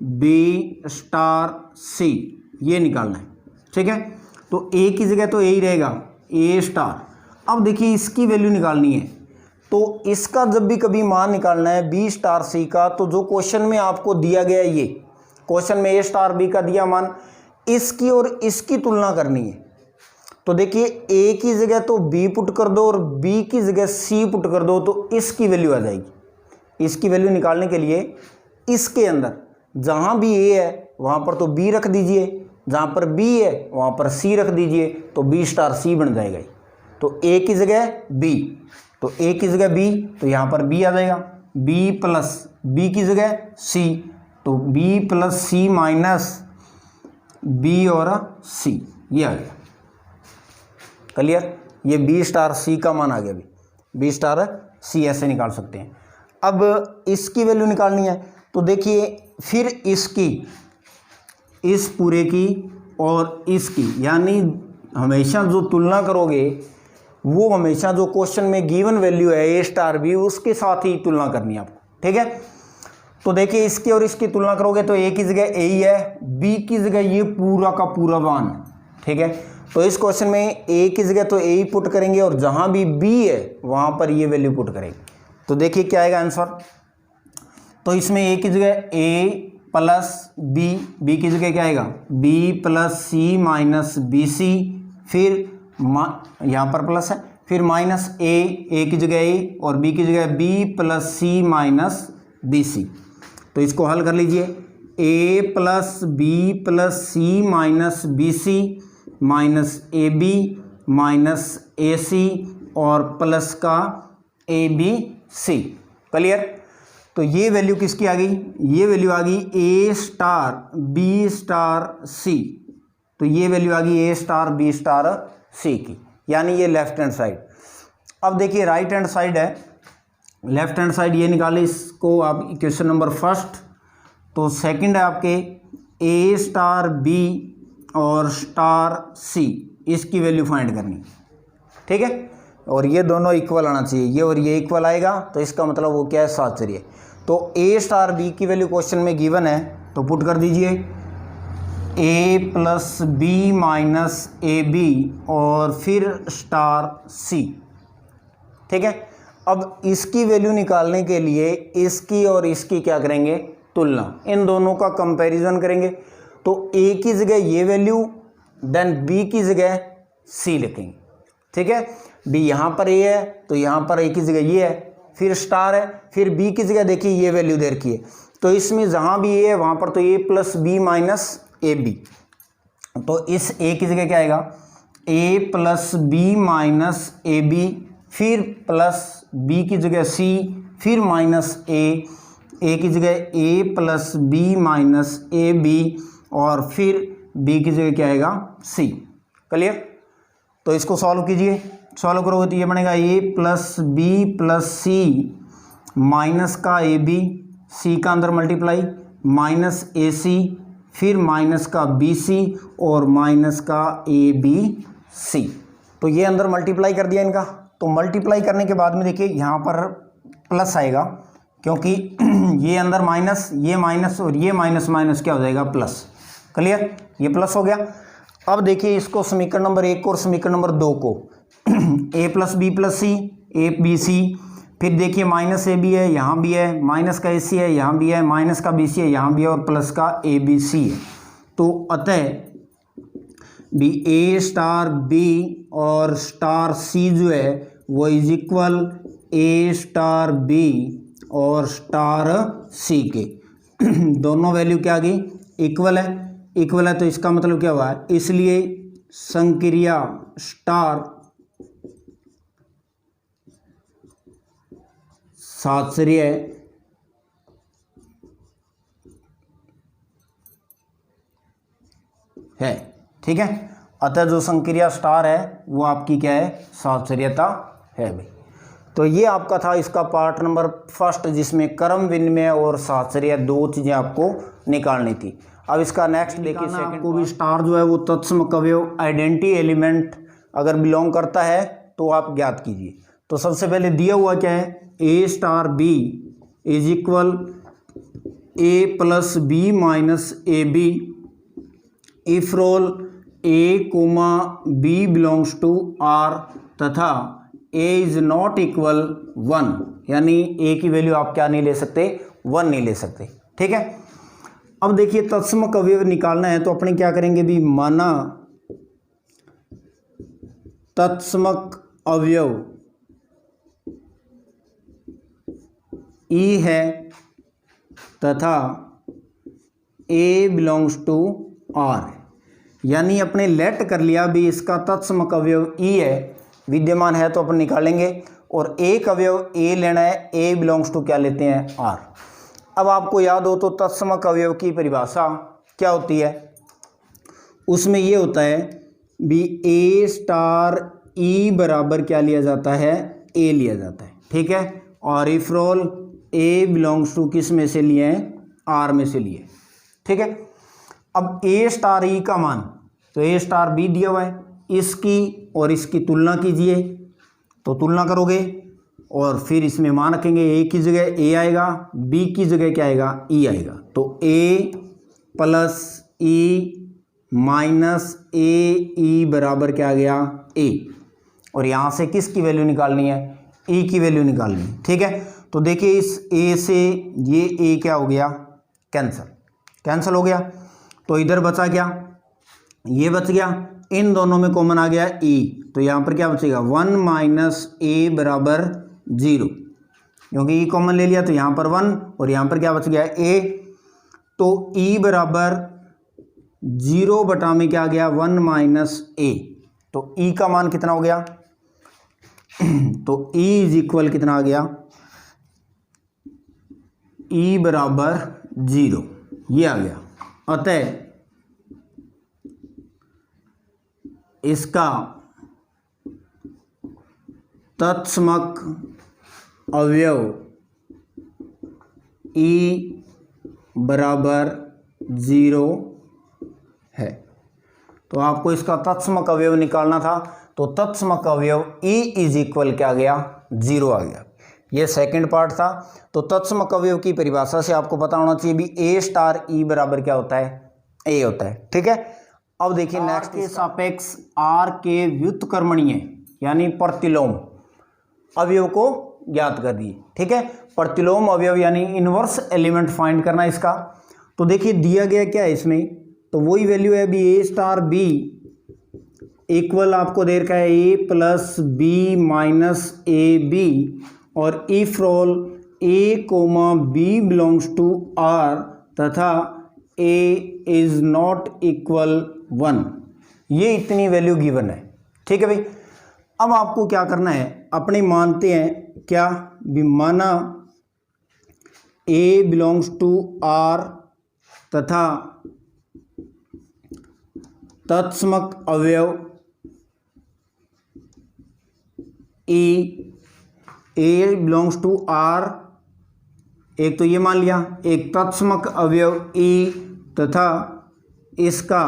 बी स्टार सी ये निकालना है। ठीक है, तो ए की जगह तो ए ही रहेगा, ए स्टार। अब देखिए इसकी वैल्यू निकालनी है, तो इसका जब भी कभी मान निकालना है बी स्टार सी का, तो जो क्वेश्चन में आपको दिया गया है, ये क्वेश्चन में ए स्टार बी का दिया मान, इसकी और इसकी तुलना करनी है। तो देखिए ए की जगह तो बी पुट कर दो और बी की जगह सी पुट कर दो, तो इसकी वैल्यू आ जाएगी। इसकी वैल्यू निकालने के लिए इसके अंदर जहाँ भी ए है वहाँ पर तो बी रख दीजिए, जहाँ पर बी है वहाँ पर सी रख दीजिए, तो बी स्टार सी बन जाएगा। तो ए की जगह बी, तो ए की जगह बी, तो यहाँ पर बी आ जाएगा, बी प्लस बी की जगह सी, तो B plus C minus B और सी, ये आ गया। क्लियर, ये बी स्टार सी का मान आ गया। अभी बी स्टार सी ऐसे निकाल सकते हैं। अब इसकी वैल्यू निकालनी है, तो देखिए फिर इसकी, इस पूरे की और इसकी, यानी हमेशा जो तुलना करोगे वो हमेशा जो क्वेश्चन में गिवन वैल्यू है ए स्टार बी, उसके साथ ही तुलना करनी है आपको। ठीक है, तो देखिए इसकी और इसकी तुलना करोगे तो ए की जगह ए ही है, बी की जगह ये पूरा का पूरा वन। ठीक है, तो इस क्वेश्चन में ए की जगह तो ए ही पुट करेंगे और जहां भी बी है वहां पर ये वैल्यू पुट करेंगे। तो देखिए क्या आएगा आंसर। तो इसमें ए की जगह ए प्लस बी, बी की जगह क्या आएगा B plus C minus B सी, फिर यहाँ पर प्लस है, फिर माइनस ए की जगह ए और बी की जगह B plus C minus B C. तो इसको हल कर लीजिए, A plus C minus B C minus A B minus A C और प्लस का ए बी सी। क्लियर, तो ये वैल्यू किसकी आ गई, ये वैल्यू आ गई ए स्टार बी स्टार सी। तो ये वैल्यू आ गई ए स्टार बी स्टार सी की, यानी ये लेफ्ट हैंड साइड। अब देखिए राइट हैंड साइड है, लेफ्ट हैंड साइड ये निकाले इसको आप इक्वेशन नंबर फर्स्ट। तो सेकंड है आपके ए स्टार बी और स्टार सी, इसकी वैल्यू फाइंड करनी। ठीक है, और ये दोनों इक्वल आना चाहिए, ये और ये इक्वल आएगा तो इसका मतलब वो क्या है साहचर्य। तो ए स्टार बी की वैल्यू क्वेश्चन में गिवन है, तो पुट कर दीजिए A plus B minus A B और फिर स्टार सी। ठीक है, अब इसकी वैल्यू निकालने के लिए इसकी और इसकी क्या करेंगे तुलना, इन दोनों का कंपैरिजन करेंगे। तो ए की जगह ये वैल्यू, देन बी की जगह सी लिखेंगे। ठीक है, बी यहाँ पर ए है तो यहाँ पर ए की जगह ये है, फिर स्टार है, फिर बी की जगह देखिए ये वैल्यू दे रखी है, तो इसमें जहाँ भी ए है वहाँ पर तो A plus B minus A B. तो इस ए की जगह क्या आएगा A plus B minus A B, फिर प्लस बी की जगह सी, फिर माइनस ए की जगह A plus B minus A B और फिर बी की जगह क्या आएगा सी। क्लियर, तो इसको सॉल्व कीजिए, सॉल्व करोगे तो ये बनेगा ए plus B plus C minus का ए बी, सी का अंदर मल्टीप्लाई माइनस ए सी, फिर माइनस का बी सी और माइनस का ए बी सी। तो ये अंदर मल्टीप्लाई कर दिया इनका। तो मल्टीप्लाई करने के बाद में देखिए यहाँ पर प्लस आएगा, क्योंकि ये अंदर माइनस, ये माइनस और ये माइनस माइनस क्या हो जाएगा प्लस। क्लियर, ये प्लस हो गया। अब देखिए इसको समीकरण नंबर 1 को और समीकरण नंबर 2 को ए plus C, A B C, फिर देखिए माइनस ए बी है यहाँ भी है, माइनस का ए सी है यहाँ भी है, माइनस का बी सी है यहाँ भी है और प्लस का ए बी सी है। तो अतः बी ए स्टार बी और स्टार सी जो है वो is equal a star b और स्टार सी के दोनों वैल्यू क्या आ गई इक्वल है, इक्वल है। तो इसका मतलब क्या हुआ है, इसलिए संक्रिया स्टार साहचर्य है। ठीक है, अतः जो संक्रिया स्टार है वो आपकी क्या है साहचर्यता है भाई। तो ये आपका था इसका पार्ट नंबर फर्स्ट, जिसमें क्रम विनिमय और साहचर्य दो चीज़ें आपको निकालनी थी। अब इसका नेक्स्ट देखिए सेकंड को भी स्टार जो है वो तत्सम कवयव आइडेंटिटी एलिमेंट अगर बिलोंग करता है तो आप ज्ञात कीजिए। तो सबसे पहले दिया हुआ क्या है, A star B is equal A plus B minus A B if role A comma B belongs to R तथा ए इज नॉट इक्वल 1, यानी ए की वैल्यू आप क्या नहीं ले सकते 1 नहीं ले सकते। ठीक है, अब देखिए तत्समक अवयव निकालना है तो अपने क्या करेंगे भी, माना तत्समक अवयव ई है तथा ए बिलोंग्स टू आर, यानी अपने लेट कर लिया भी इसका तत्समक अवयव ई है, विद्यमान है तो अपन निकालेंगे। और एक अवयव ए लेना है, ए बिलोंग्स टू क्या लेते हैं आर। अब आपको याद हो तो तत्समक अवयव की परिभाषा क्या होती है, उसमें ये होता है भी ए स्टार ई बराबर क्या लिया जाता है, ए लिया जाता है, ठीक है। और if role a belongs to किस में से लिए हैं, आर में से लिए, ठीक है। अब ए स्टार ई का मान, तो ए स्टार बी दिया हुआ है, इसकी और इसकी तुलना कीजिए, तो तुलना करोगे और फिर इसमें मान रखेंगे, ए की जगह ए आएगा, बी की जगह क्या आएगा, ई आएगा। तो ए प्लस ई माइनस ए ई बराबर क्या आ गया, ए। और यहाँ से किसकी वैल्यू निकालनी है, ई की वैल्यू निकालनी है, ठीक है। तो देखिए इस ए से ये ए क्या हो गया, कैंसिल हो गया। तो इधर बचा क्या, ये बच गया, इन दोनों में कॉमन आ गया ई, तो यहाँ पर क्या बचेगा 1 माइनस ए बराबर 0, क्योंकि ई कॉमन ले लिया तो यहाँ पर 1 और यहाँ पर क्या बच गया ए। तो ई बराबर 0 बटा में क्या आ गया 1 माइनस ए। तो ई का मान कितना हो गया तो ई इज इक्वल कितना आ गया, ई बराबर 0, ये आ गया। अतः इसका तत्समक अवयव ई बराबर 0 है। तो आपको इसका तत्समक अवयव निकालना था, तो तत्समक अवयव ई इज इक्वल क्या आ गया, 0 आ गया। ये सेकंड पार्ट था। तो तत्समक अवयव की परिभाषा से आपको पता होना चाहिए भी ए स्टार ई बराबर क्या होता है, ए होता है, ठीक है। अब देखिए नेक्स्ट के सापेक्ष आर के व्युत्क्रमणीय यानी प्रतिलोम अवयव को ज्ञात कर दिए, ठीक है। प्रतिलोम अवयव यानी इनवर्स एलिमेंट फाइंड करना इसका। तो देखिए दिया गया क्या है इसमें, तो वही वैल्यू है भी ए स्टार बी इक्वल आपको दे रखा है A plus B minus A B, और if role A comma B belongs to R तथा ए इज नॉट इक्वल 1, ये इतनी वैल्यू गिवन है, ठीक है भाई। अब आपको क्या करना है, अपने मानते हैं क्या भी माना ए बिलोंग्स टू आर तथा तत्समक अवयव ए बिलोंग्स टू आर, एक तो ये मान लिया, एक तत्समक अवयव ई तथा इसका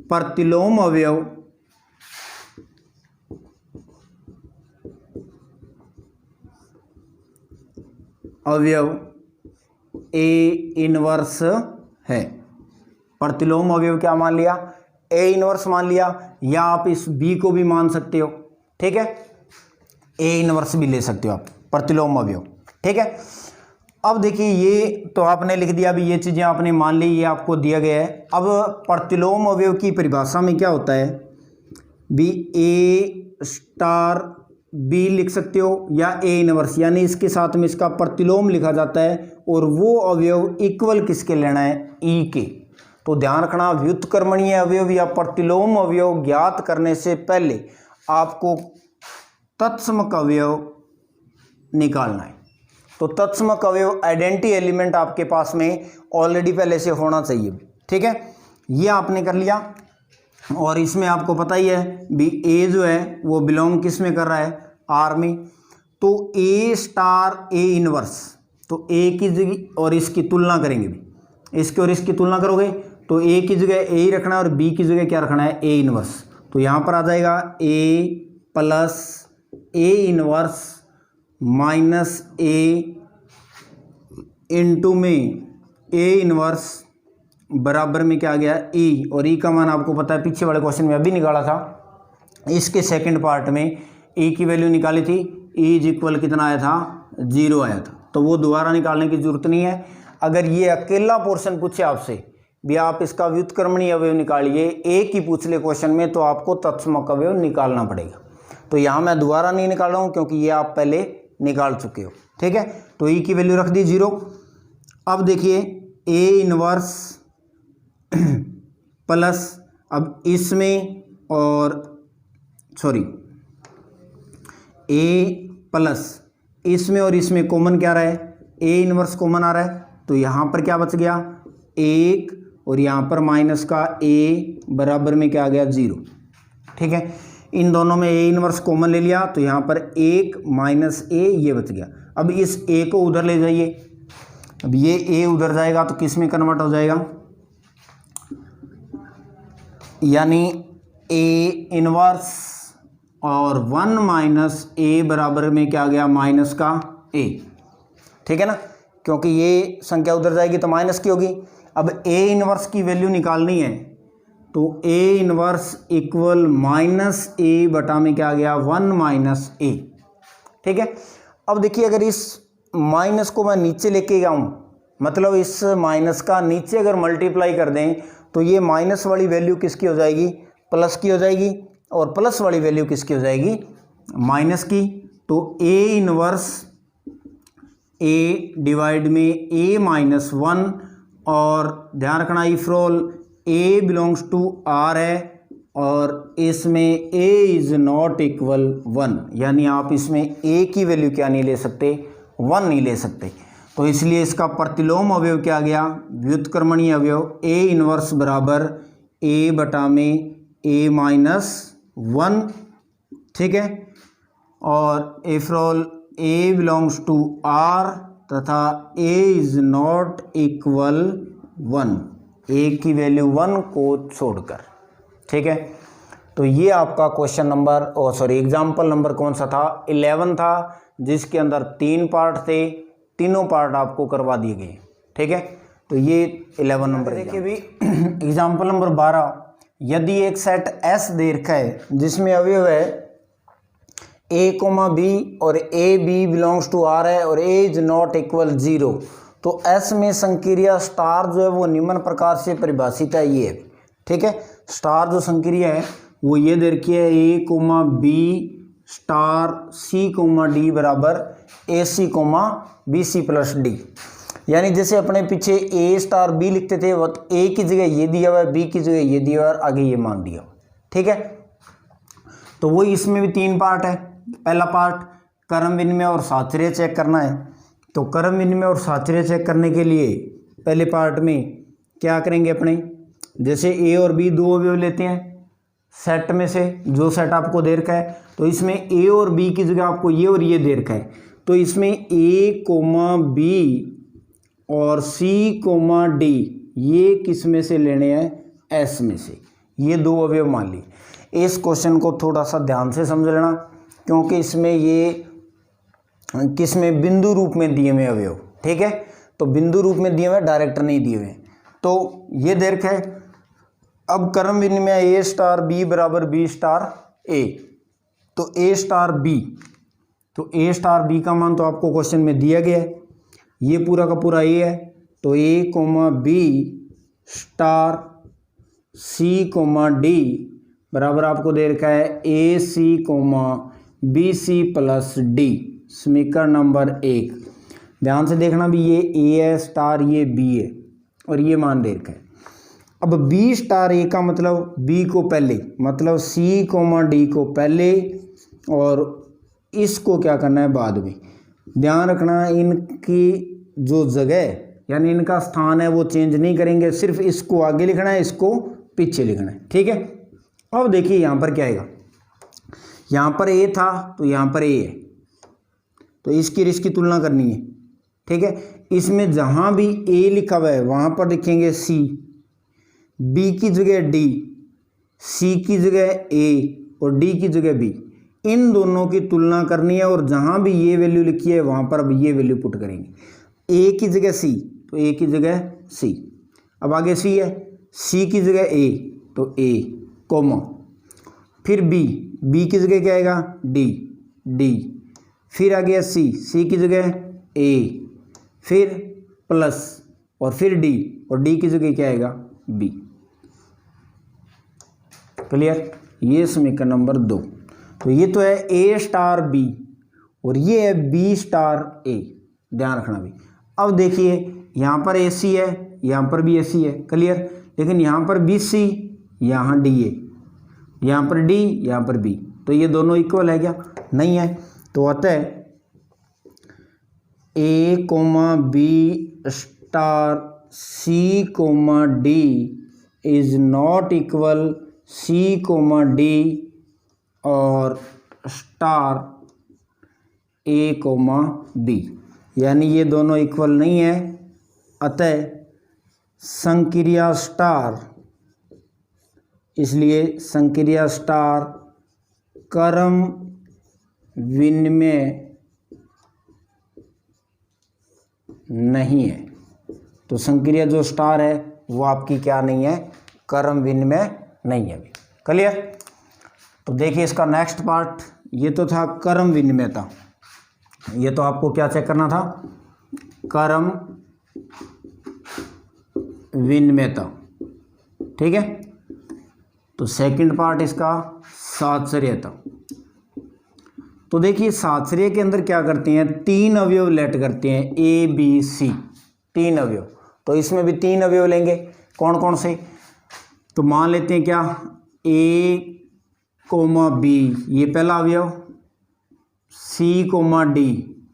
प्रतिलोम अवयव ए इनवर्स है। प्रतिलोम अवयव क्या मान लिया, ए इनवर्स मान लिया, या आप इस बी को भी मान सकते हो, ठीक है, ए इनवर्स भी ले सकते हो आप, प्रतिलोम अवयव, ठीक है। अब देखिए ये तो आपने लिख दिया, अभी ये चीज़ें आपने मान ली, ये आपको दिया गया है। अब प्रतिलोम अवयव की परिभाषा में क्या होता है बी ए स्टार बी लिख सकते हो, या ए इनवर्स यानी इसके साथ में इसका प्रतिलोम लिखा जाता है, और वो अवयव इक्वल किसके लेना है, ई के। तो ध्यान रखना व्युत्क्रमणीय अवयव या प्रतिलोम अवयव ज्ञात करने से पहले आपको तत्समक अवयव निकालना है। तो तत्समक अवयव आइडेंटिटी एलिमेंट आपके पास में ऑलरेडी पहले से होना चाहिए, ठीक है। ये आपने कर लिया, और इसमें आपको पता ही है भी ए जो है वो बिलोंग किस में कर रहा है, आर में। तो ए स्टार ए इनवर्स, तो ए की जगह और इसकी तुलना करेंगे भी, इसकी और इसकी तुलना करोगे तो ए की जगह ए ही रखना है और बी की जगह क्या रखना है, ए इनवर्स। तो यहाँ पर आ जाएगा A plus A inverse minus A into में ए इनवर्स बराबर में क्या आ गया, ई, और ई का मान आपको पता है पीछे वाले क्वेश्चन में अभी निकाला था, इसके सेकंड पार्ट में ई की वैल्यू निकाली थी, ई इज इक्वल कितना आया था, 0 आया था। तो वो दोबारा निकालने की जरूरत नहीं है। अगर ये अकेला पोर्शन पूछे आपसे भी आप इसका व्युत्क्रमणीय अवयव निकालिए, ए की पूछ ले क्वेश्चन में, तो आपको तत्समक अवयव निकालना पड़ेगा। तो यहाँ मैं दोबारा नहीं निकाल रहा हूँ क्योंकि ये आप पहले निकाल चुके हो, ठीक है। तो ई की वैल्यू रख दी 0। अब देखिए ए इनवर्स प्लस, अब इसमें और सॉरी ए प्लस इसमें और इसमें कॉमन क्या रहा है, ए इनवर्स कॉमन आ रहा है, तो यहाँ पर क्या बच गया 1 और यहाँ पर माइनस का ए बराबर में क्या आ गया 0। ठीक है, इन दोनों में ए इनवर्स कॉमन ले लिया तो यहाँ पर 1 माइनस ए ये बच गया। अब इस ए को उधर ले जाइए, अब ये ए उधर जाएगा तो किस में कन्वर्ट हो जाएगा, यानी ए इनवर्स और 1 माइनस ए बराबर में क्या आ गया माइनस का ए। ठीक है ना, क्योंकि ये संख्या उधर जाएगी तो माइनस की होगी। अब ए इनवर्स की वैल्यू निकालनी है तो ए इनवर्स इक्वल माइनस ए बटा में क्या आ गया 1 माइनस ए। ठीक है, अब देखिए अगर इस माइनस को मैं नीचे लेके जाऊँ, मतलब इस माइनस का नीचे अगर मल्टीप्लाई कर दें तो ये माइनस वाली वैल्यू किसकी हो जाएगी, प्लस की हो जाएगी, और प्लस वाली वैल्यू किसकी हो जाएगी, माइनस की। तो ए इनवर्स ए डिवाइड में ए माइनस 1, और ध्यान रखना for role a belongs to R है और इसमें ए इज़ नॉट इक्वल 1, यानी आप इसमें ए की वैल्यू क्या नहीं ले सकते, 1 नहीं ले सकते। तो इसलिए इसका प्रतिलोम अवयव क्या आ गया, व्युत्क्रमणीय अवयव ए इनवर्स बराबर ए बटा में ए माइनस 1। ठीक है, और if role a belongs to R तथा ए इज नॉट इक्वल 1, ए की वैल्यू 1 को छोड़कर। ठीक है, तो ये आपका क्वेश्चन नंबर एग्जाम्पल नंबर कौन सा था, 11 था, जिसके अंदर 3 पार्ट थे, तीनों पार्ट आपको करवा दिए गए। ठीक है, तो ये 11 नंबर। देखिए भी एग्जाम्पल नंबर 12, यदि एक सेट एस दे रखा है जिसमें अवयव है ए कोमा बी और a b belongs to R है और ए इज नॉट इक्वल 0, तो एस में संक्रिया स्टार जो है वो निम्न प्रकार से परिभाषित है ये। ठीक है, स्टार जो संक्रिया है वो ये दे रखी है A comma B star C comma D बराबर A C comma B C plus D. यानी जैसे अपने पीछे ए स्टार बी लिखते थे वो ए की जगह ये दिया हुआ है, बी की जगह ये दिया हुआ है और आगे ये मान दिया। ठीक है, तो वही इसमें भी 3 पार्ट है। पहला पार्ट क्रम विनिमय और साहचर्य चेक करना है, तो क्रम विनिमय और साहचर्य चेक करने के लिए पहले पार्ट में क्या करेंगे अपने, जैसे ए और बी 2 अवयव लेते हैं सेट में से, जो सेट आपको दे रखा है, तो इसमें ए और बी की जगह आपको ये और ये दे रखा है, तो इसमें ए कोमा बी और सी कोमा डी ये किस में से लेने हैं, एस में से, ये 2 अवयव मान लिए। इस क्वेश्चन को थोड़ा सा ध्यान से समझ लेना, क्योंकि इसमें ये किसमें बिंदु रूप में दिए हुए अवयव। ठीक है, तो बिंदु रूप में दिए हुए, डायरेक्ट नहीं दिए हुए, तो ये दे रखा है। अब क्रम विनिमय ए स्टार बी बराबर बी स्टार ए, तो ए स्टार बी, तो ए स्टार बी का मान तो आपको क्वेश्चन में दिया गया है, ये पूरा का पूरा ए है, तो A comma B star C comma D बराबर आपको दे रखा है A C comma B C plus D, समीकरण नंबर 1। ध्यान से देखना भी ये ए है स्टार, ये बी है और ये मान दे रखा है। अब बी स्टार ए का मतलब बी को पहले, मतलब सी कोमा डी को पहले और इसको क्या करना है बाद में। ध्यान रखना इनकी जो जगह यानी इनका स्थान है वो चेंज नहीं करेंगे, सिर्फ इसको आगे लिखना है, इसको पीछे लिखना है। ठीक है, अब देखिए यहाँ पर क्या आएगा, यहाँ पर ए था तो यहाँ पर ए है, तो इसकी और इसकी तुलना करनी है। ठीक है, इसमें जहाँ भी ए लिखा हुआ है वहाँ पर लिखेंगे सी, बी की जगह डी, सी की जगह ए और डी की जगह बी, इन दोनों की तुलना करनी है और जहाँ भी ये वैल्यू लिखी है वहाँ पर अब ये वैल्यू पुट करेंगे। ए की जगह सी तो ए की जगह सी, अब आगे सी है, सी की जगह ए तो ए कोमा, फिर बी, बी की जगह क्या आएगा डी, डी, फिर आ गया सी, सी की जगह ए, फिर प्लस और फिर डी, और डी की जगह क्या आएगा बी। क्लियर, ये समीकरण नंबर 2। तो ये तो है ए स्टार बी और ये है बी स्टार ए, ध्यान रखना भी। अब देखिए यहाँ पर ए सी है, यहाँ पर भी ए सी है, क्लियर, लेकिन यहाँ पर बी सी, यहाँ डी ए, यहाँ पर डी, यहाँ पर बी, तो ये दोनों इक्वल है क्या, नहीं है। तो अतः A comma B star C comma D is not equal C comma D और स्टार ए कोमा बी, यानी ये दोनों इक्वल नहीं है, अतः संक्रिया स्टार, इसलिए संक्रिया स्टार क्रम विनिमय नहीं है। तो संक्रिया जो स्टार है वो आपकी क्या नहीं है, क्रम विनिमय नहीं है। क्लियर। तो देखिए इसका नेक्स्ट पार्ट, ये तो था क्रम विनिमयता, ये तो आपको क्या चेक करना था, क्रम विनिमयता, ठीक है। तो सेकंड पार्ट इसका साहचर्यता। तो देखिए साहचर्य के अंदर क्या करते हैं, तीन अवयव लेट करते हैं, ए बी सी, तीन अवयव। तो इसमें भी तीन अवयव लेंगे, कौन कौन से, तो मान लेते हैं क्या, ए कोमा बी ये पहला अवयव, सी कोमा डी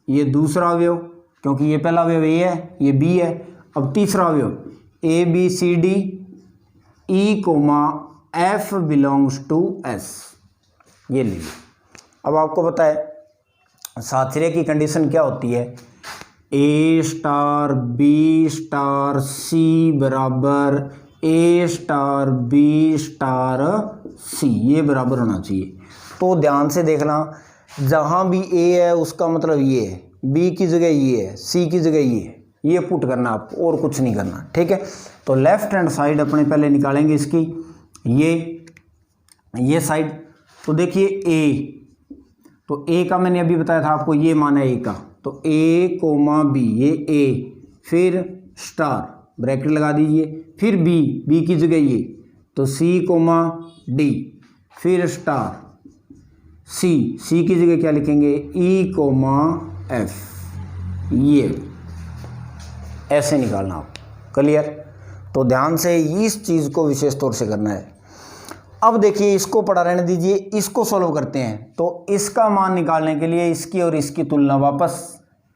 ये दूसरा अवयव, क्योंकि ये पहला अवयव ए है, ये बी है। अब तीसरा अवयव a B C d e comma f belongs to S, ये लीजिए। अब आपको पता है साहचर्य की कंडीशन क्या होती है, ए स्टार बी स्टार सी बराबर ए स्टार बी स्टार सी, ये बराबर होना चाहिए। तो ध्यान से देखना, जहाँ भी ए है उसका मतलब ये है, बी की जगह ये है, सी की जगह ये है, ये पुट करना आपको और कुछ नहीं करना, ठीक है। तो लेफ्ट हैंड साइड अपने पहले निकालेंगे इसकी, ये साइड। तो देखिए ए, तो ए का मैंने अभी बताया था आपको, ये मान है ए का, तो ए कोमा बी ये ए, फिर स्टार ब्रैकेट लगा दीजिए, फिर बी की जगह ये, तो सी कोमा डी, फिर स्टार सी की जगह क्या लिखेंगे, ई कोमा एफ, ये ऐसे निकालना आप। क्लियर। तो ध्यान से इस चीज़ को विशेष तौर से करना है। अब देखिए इसको पढ़ा रहने दीजिए, इसको सॉल्व करते हैं। तो इसका मान निकालने के लिए इसकी और इसकी तुलना वापस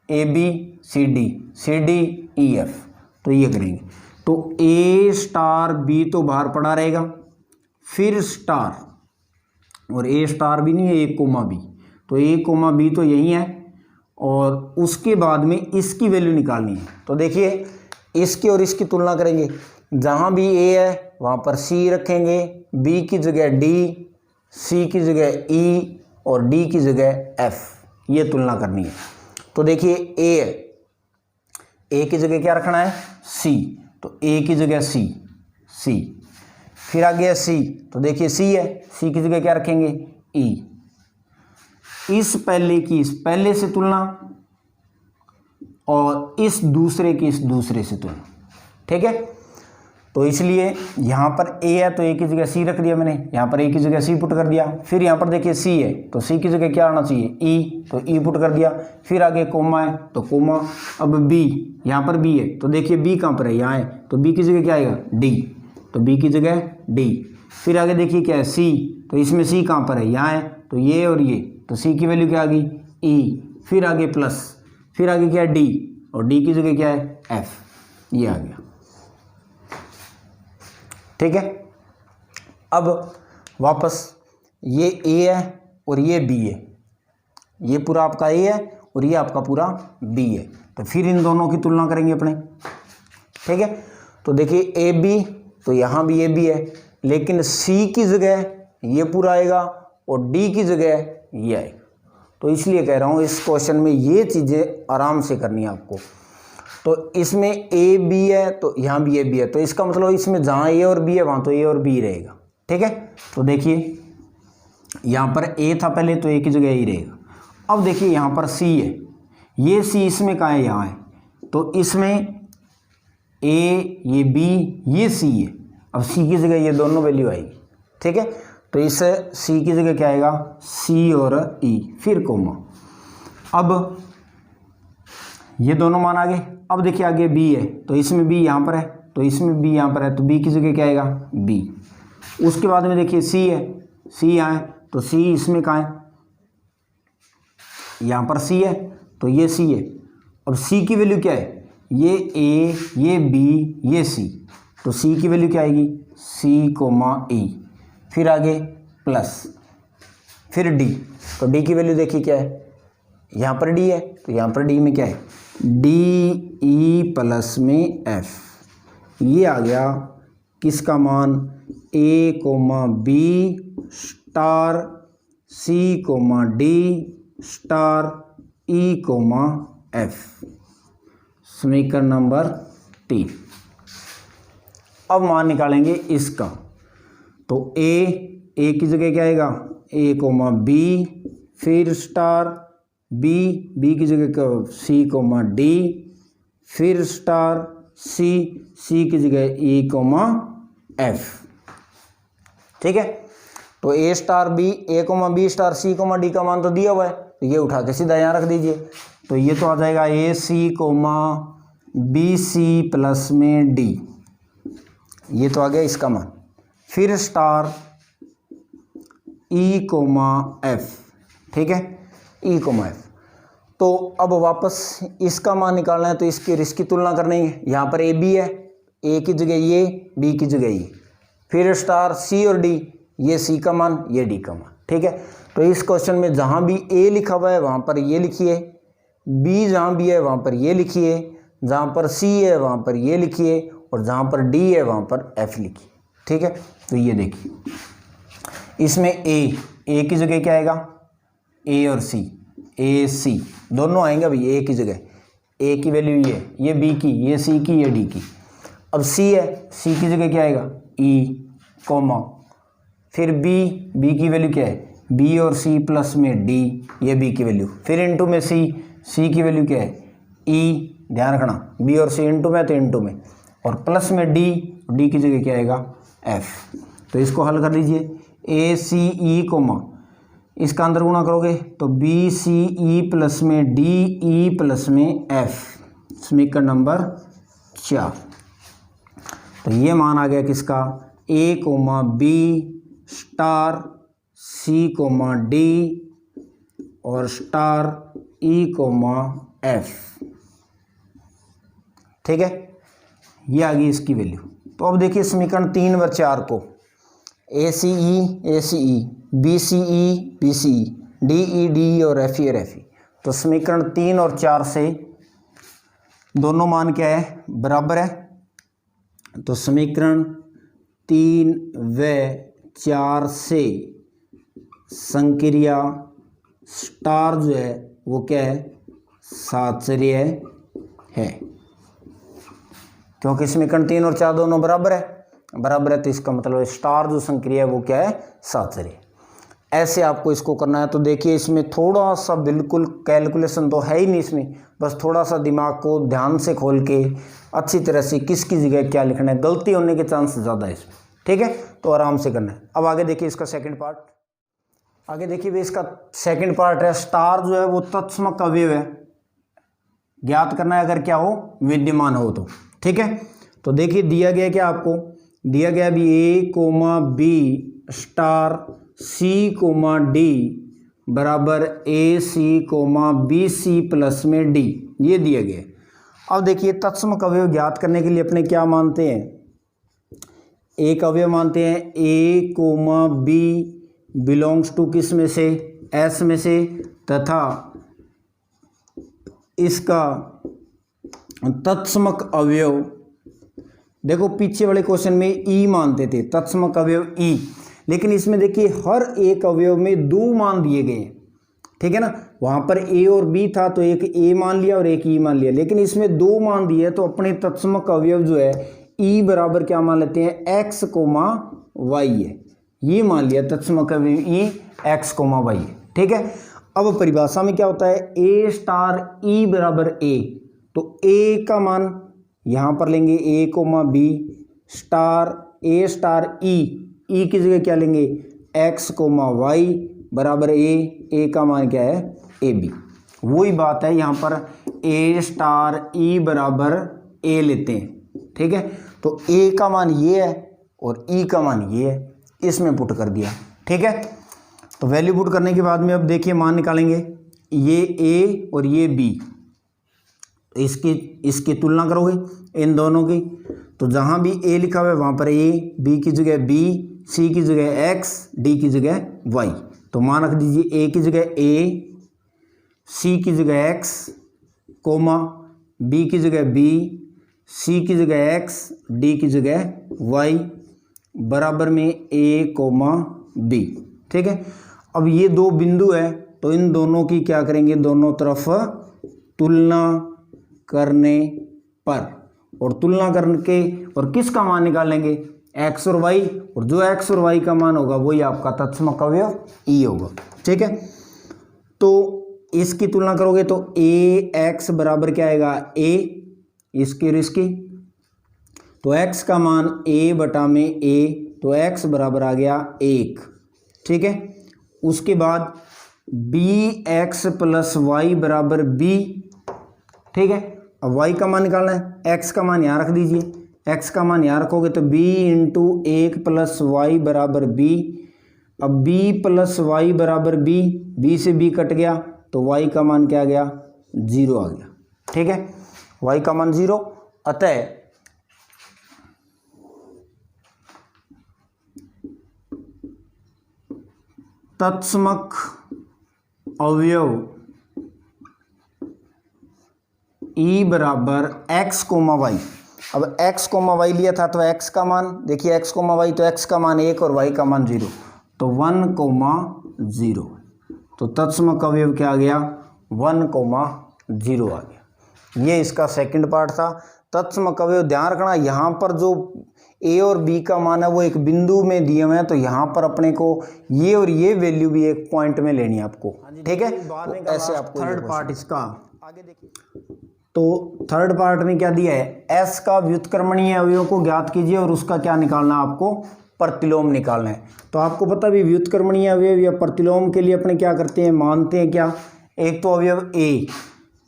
a B C d e f, तो ये करेंगे। तो ए स्टार बी तो बाहर पड़ा रहेगा, फिर स्टार, और ए स्टार भी नहीं है, ए कोमा बी, तो ए कोमा बी तो यही है, और उसके बाद में इसकी वैल्यू निकालनी है। तो देखिए इसकी और इसकी तुलना करेंगे, जहाँ भी ए है वहाँ पर सी रखेंगे, बी की जगह डी, सी की जगह ई और डी की जगह एफ, ये तुलना करनी है। तो देखिए ए की जगह क्या रखना है, सी, तो ए की जगह सी, फिर आ गया सी, तो देखिए सी है, सी की जगह क्या रखेंगे, ई। इस पहले की इस पहले से तुलना और इस दूसरे की इस दूसरे से तुलना, ठीक है। तो इसलिए यहाँ पर ए है तो ए की जगह सी रख दिया मैंने, यहाँ पर ए की जगह सी पुट कर दिया, फिर यहाँ पर देखिए सी है तो सी की जगह क्या आना चाहिए, ई, तो ई पुट कर दिया, फिर आगे कोमा है तो कोमा। अब बी, यहाँ पर बी है तो देखिए बी कहाँ पर है, यहाँ है, तो बी की जगह क्या आएगा, डी, तो बी की जगह डी। फिर आगे देखिए क्या है, सी, तो इसमें सी कहाँ पर है, यहाँ है, तो ये और ये, तो सी की वैल्यू क्या आ गई, ई, फिर आगे प्लस, फिर आगे क्या है डी, और डी की जगह क्या है, एफ, ये आ गया, ठीक है। अब वापस ये ए है और ये बी है, ये पूरा आपका ए है और ये आपका पूरा बी है, तो फिर इन दोनों की तुलना करेंगे अपने, ठीक है। तो देखिए ए बी, तो यहाँ भी ए बी है, लेकिन सी की जगह ये पूरा आएगा और डी की जगह ये आएगा। तो इसलिए कह रहा हूँ इस क्वेश्चन में ये चीज़ें आराम से करनी है आपको। तो इसमें ए बी है तो यहाँ भी ए बी है, तो इसका मतलब इसमें जहाँ ए और बी है वहाँ तो ए और बी रहेगा, ठीक है। तो देखिए यहाँ पर ए था पहले तो ए की जगह ही रहेगा। अब देखिए यहाँ पर सी है, ये सी इसमें कहाँ है, यहाँ है, तो इसमें ए ये बी ये सी है, अब सी की जगह ये दोनों वैल्यू आएगी, ठीक है। तो इस सी की जगह क्या आएगा, सी और ई, फिर कोमा। अब ये दोनों मान आ गए। अब देखिए आगे बी है तो इसमें बी यहाँ पर है, तो इसमें बी यहाँ पर है, तो बी की जगह क्या आएगा, बी। उसके बाद में देखिए सी है, सी यहाँ है, तो सी इसमें कहाँ है, यहाँ पर सी है, तो ये सी है। अब सी की वैल्यू क्या है, ये ए, ये बी, ये सी, तो सी की वैल्यू क्या आएगी, सी कोमा ई, फिर आगे प्लस, फिर डी, तो डी की वैल्यू देखिए क्या है, यहाँ पर डी है तो यहाँ पर डी में क्या है, डी ई प्लस में एफ, ये आ गया किसका मान, A comma B star C comma D star E comma F, समीकरण नंबर 3। अब मान निकालेंगे इसका, तो ए की जगह क्या आएगा, ए कोमा बी, फिर स्टार बी की जगह सी कोमा डी, फिर स्टार सी की जगह ई कोमा एफ, ठीक है। तो A star B, A comma B star C comma D का मान तो दिया हुआ है, तो ये उठा के सीधा यहाँ रख दीजिए, तो ये तो आ जाएगा ए C comma B C plus में डी, ये तो आ गया इसका मान, फिर स्टार ई कोमा एफ, ठीक है, ई कोमा एफ। तो अब वापस इसका मान निकालना है, तो इसकी तुलना करनी है, यहाँ पर ए बी है, ए की जगह ये, बी की जगह ये, फिर स्टार सी और डी, ये सी का मान, ये डी का मान, ठीक है। तो इस क्वेश्चन में जहाँ भी ए लिखा हुआ है वहाँ पर ये लिखिए, बी जहाँ भी है वहाँ पर ये लिखिए, जहाँ पर सी है वहाँ पर ये लिखिए, और जहाँ पर डी है वहाँ पर एफ लिखिए, ठीक है। तो ये देखिए इसमें ए की जगह क्या आएगा, ए और सी, ए सी दोनों आएंगे भाई, ए की जगह, ए की वैल्यू ये बी की, ये सी की, ये डी की। अब सी है, सी की जगह क्या आएगा, ई कोमा, फिर बी की वैल्यू क्या है, बी और सी प्लस में डी, ये बी की वैल्यू, फिर इनटू में सी की वैल्यू क्या है, ई, ध्यान रखना बी और सी इनटू में तो इनटू में, और प्लस में डी की जगह क्या आएगा, एफ। तो इसको हल कर लीजिए, ए सी ई कोमा, इसका अंदर गुणा करोगे तो बी सी ई प्लस में डी ई प्लस में एफ, समीकरण नंबर 4। तो ये मान आ गया किसका, ए comma B star C comma D और स्टार ई कोमा एफ, ठीक है, ये आ गई इसकी वैल्यू। तो अब देखिए समीकरण 3 व 4 को, ए सी ई, बी सी ई, डी ई और एफ ई। तो समीकरण 3 और 4 से दोनों मान क्या है, बराबर है। तो समीकरण 3 व 4 से संक्रिया स्टार जो है वो क्या है, साचर्य है, क्योंकि समीकरण 3 और 4 दोनों बराबर है, तो इसका मतलब स्टार जो संक्रिया है वो क्या है, साचर्य। ऐसे आपको इसको करना है। तो देखिए इसमें थोड़ा सा, बिल्कुल कैलकुलेशन तो है ही नहीं इसमें, बस थोड़ा सा दिमाग को ध्यान से खोल के अच्छी तरह से किसकी जगह क्या लिखना है, गलती होने के चांस ज़्यादा है इसमें, ठीक है। तो आराम से करना है। अब आगे देखिए इसका सेकंड पार्ट, आगे देखिए भाई इसका सेकंड पार्ट है, स्टार जो है वो तत्समक अवयव है, ज्ञात करना है अगर क्या हो, विद्यमान हो तो, ठीक है। तो देखिए दिया गया क्या, आपको दिया गया भी ए comma B star C comma D बराबर A C comma B C plus में डी, ये दिया गया। अब देखिए तत्समक अवयव ज्ञात करने के लिए अपने क्या मानते हैं, एक अवयव मानते हैं ए कोमा बी बिलोंग्स टू किस में से, एस में से, तथा इसका तत्समक अवयव, देखो पीछे वाले क्वेश्चन में ई मानते थे, तत्समक अवयव ई, लेकिन इसमें देखिए हर एक अवयव में 2 मान दिए गए हैं, ठीक है ना। वहाँ पर ए और बी था तो एक ए मान लिया और एक ई मान लिया, लेकिन इसमें 2 मान दिए, तो अपने तत्समक अवयव जो है ई बराबर क्या मान लेते हैं, एक्स कोमा वाई है, ये मान लिया तत्समक अवयव ई एक्स कोमा वाई है, ठीक है। अब परिभाषा में क्या होता है, ए स्टार ई बराबर ए, तो ए का मान यहाँ पर लेंगे ए कोमा बी स्टार ए स्टार ई की जगह क्या लेंगे, एक्स कोमा वाई बराबर ए का मान क्या है, ए बी। वही बात है यहाँ पर ए स्टार ई बराबर ए लेते हैं, ठीक है। तो ए का मान ये है और ई का मान ये है, इसमें पुट कर दिया, ठीक है। तो वैल्यू पुट करने के बाद में अब देखिए मान निकालेंगे, ये ए और ये बी, तो इसकी तुलना करोगे इन दोनों की, तो जहाँ भी ए लिखा हुआ है वहाँ पर ए, बी की जगह बी, सी की जगह एक्स, डी की जगह वाई। तो मान रख दीजिए ए की जगह ए, सी की जगह एक्स, कोमा बी की जगह बी, सी की जगह एक्स, डी की जगह वाई, बराबर में ए कोमा बी। ठीक है, अब ये दो बिंदु है तो इन दोनों की क्या करेंगे, दोनों तरफ तुलना करने पर, और तुलना करके और किसका मान निकालेंगे, एक्स और वाई, और जो एक्स और वाई का मान होगा वही आपका तत्समक अवयव ई होगा। ठीक है, तो इसकी तुलना करोगे तो ए एक्स बराबर क्या आएगा, ए, इसकी और इसकी, तो एक्स का मान ए बटा में ए, तो एक्स बराबर आ गया 1। ठीक है, उसके बाद बी एक्स प्लस वाई बराबर बी। ठीक है, अब वाई का मान निकालना है, एक्स का मान यहाँ रख दीजिए, एक्स का मान यहाँ रखोगे तो बी इंटू 1 प्लस वाई बराबर बी। अब बी प्लस वाई बराबर बी, बी से बी कट गया तो वाई का मान क्या आ गया, 0 आ गया। ठीक है, वाई का मान 0, अतः तत्समक अवयव ई बराबर एक्स कोमा वाई। अब एक्स कोमा वाई लिया था तो एक्स का मान देखिए, एक्स कोमा वाई, तो एक्स का मान 1 और वाई का मान 0, तो 1 कोमा 0। तो तत्समक अवयव क्या आ गया, 1 कोमा 0 आ गया। ये इसका सेकंड पार्ट था। तत्समक अवयव ध्यान रखना, यहाँ पर जो ए और बी का मान है वो एक बिंदु में दिए हुए हैं, तो यहाँ पर अपने को ये और ये वैल्यू भी एक पॉइंट में लेनी है आपको। ठीक है, तो ऐसे आपको थर्ड पार्ट इसका आगे देखिए। तो थर्ड पार्ट में क्या दिया है, एस का व्युत्क्रमणीय अवयव को ज्ञात कीजिए और उसका क्या निकालना है, आपको प्रतिलोम निकालना है। तो आपको पता भी व्युत्क्रमणीय अवयव या प्रतिलोम के लिए अपने क्या करते हैं, मानते हैं क्या, एक तो अवयव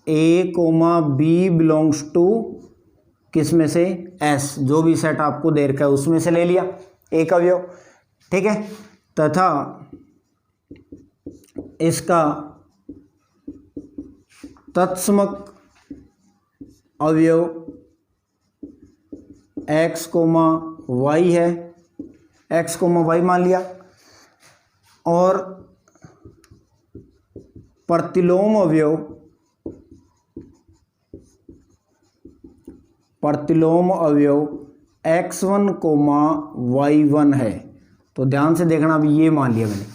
ए कोमा बी बिलोंग्स टू किस में से, एस, जो भी सेट आपको दे रखा है उसमें से ले लिया एक अवयव। ठीक है, तथा इसका तत्समक अवयव एक्स कोमा वाई है, एक्स कोमा वाई मान लिया, और प्रतिलोम अवयव x1 कोमा y1 है। तो ध्यान से देखना, अभी ये मान लिया मैंने,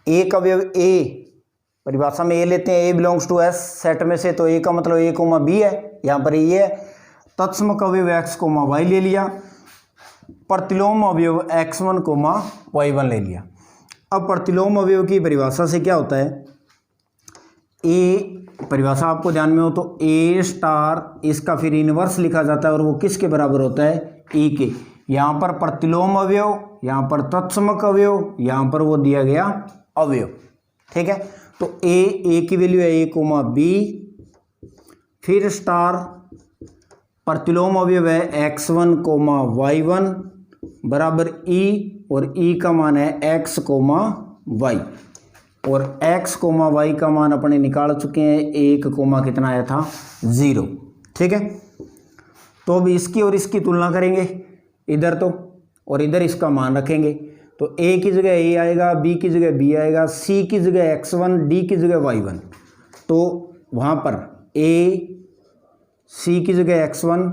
एक अवयव ए, परिभाषा में ए लेते हैं, ए बिलोंग्स टू एस सेट में से, तो ए का मतलब ए कोमा बी है, यहाँ पर ये है। तत्समक अवयव x कोमा y ले लिया, प्रतिलोम अवयव x1 कोमा y1 ले लिया। अब प्रतिलोम अवयव की परिभाषा से क्या होता है, ए परिभाषा आपको ध्यान में हो तो ए स्टार, इसका फिर इनवर्स लिखा जाता है और वो किसके बराबर होता है, ई के। यहाँ पर प्रतिलोम अवयव, यहाँ पर तत्समक अवयव, यहाँ पर वो दिया गया अवयव। ठीक है, तो ए की वैल्यू है ए कोमा बी, फिर स्टार प्रतिलोम अवयव है x1 कोमा y1 बराबर ई, और ई का मान है x कोमा y, और x कोमा वाई का मान अपने निकाल चुके हैं, 1 कोमा कितना आया था, 0। ठीक है, तो अब इसकी और इसकी तुलना करेंगे, इधर तो और इधर इसका मान रखेंगे, तो a की जगह a आएगा, b की जगह b आएगा, c की जगह x1, d की जगह y1। तो वहाँ पर a c की जगह x1,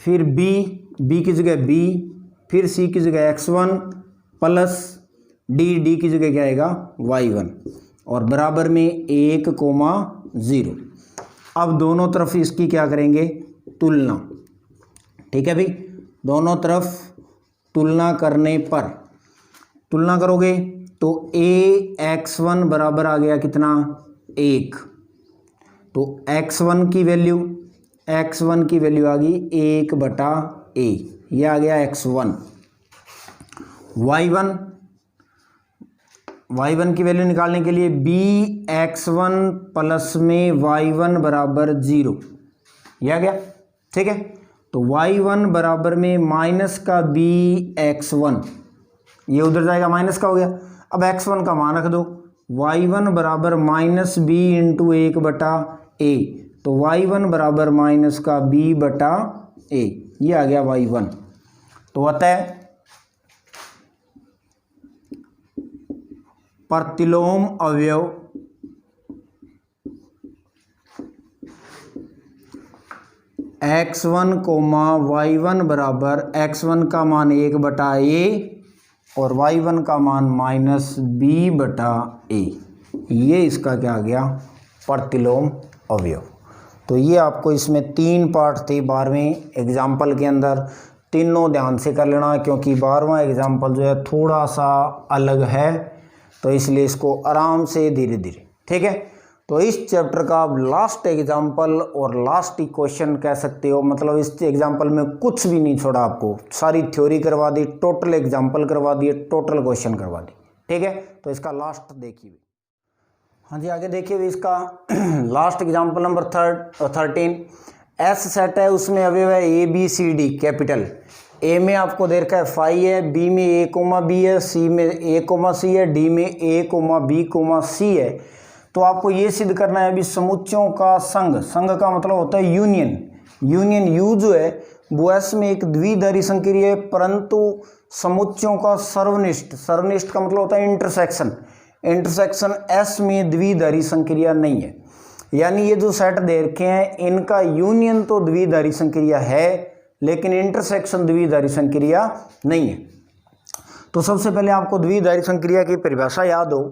फिर b की जगह b, फिर c की जगह x1 प्लस डी की जगह क्या आएगा, y1, और बराबर में 1 कोमा 0। अब दोनों तरफ इसकी क्या करेंगे, तुलना। ठीक है भाई, दोनों तरफ तुलना करने पर, तुलना करोगे तो a x1 बराबर आ गया कितना, 1, तो x1 की वैल्यू आ गई 1 बटा a, ये आ गया x1। y1 की वैल्यू निकालने के लिए bx1 प्लस में y1 बराबर 0, यह आ गया। ठीक है, तो y1 बराबर में माइनस का bx1, ये उधर जाएगा, माइनस का हो गया। अब x1 का मान रख दो, y1 बराबर माइनस बी इंटू 1/a, तो y1 बराबर माइनस का b/a, ये आ गया y1। तो अतः प्रतिलोम अवयव x1 y1 बराबर x1 का मान 1/a और y1 का मान माइनस b/a, ये इसका क्या आ गया, प्रतिलोम अवयव। तो ये आपको इसमें 3 पार्ट थे 12वें एग्जाम्पल के अंदर, तीनों ध्यान से कर लेना क्योंकि 12वां एग्जाम्पल जो है थोड़ा सा अलग है, तो इसलिए इसको आराम से धीरे धीरे, ठीक है। तो इस चैप्टर का आप लास्ट एग्जाम्पल और लास्ट इक्वेशन कह सकते हो, मतलब इस एग्जाम्पल में कुछ भी नहीं छोड़ा, आपको सारी थ्योरी करवा दी, टोटल एग्जाम्पल करवा दिए, टोटल क्वेश्चन करवा दी, ठीक है। तो इसका लास्ट देखिए। हाँ जी, आगे देखिए इसका last example number 13। S set है, उसमें अवयव है A B C D capital. A में आपको दे रखा है फाई है, बी में ए कोमा बी है, सी में ए कोमा सी है, डी में ए कोमा बी कोमा सी है। तो आपको ये सिद्ध करना है अभी समुच्चयों का संघ, संघ का मतलब होता है यूनियन। यूनियन यू जो है वो एस में एक द्विधारी संक्रिय है, परंतु समुच्चयों का सर्वनिष्ठ, सर्वनिष्ठ का मतलब होता है इंटरसेक्शन, इंटरसेक्शन एस में द्विधारी संक्रिया नहीं है। यानी ये जो सेट दे रखे हैं इनका यूनियन तो द्विधारी संक्रिया है लेकिन इंटरसेक्शन द्विधारी संक्रिया नहीं है। तो सबसे पहले आपको द्विधारी संक्रिया की परिभाषा याद हो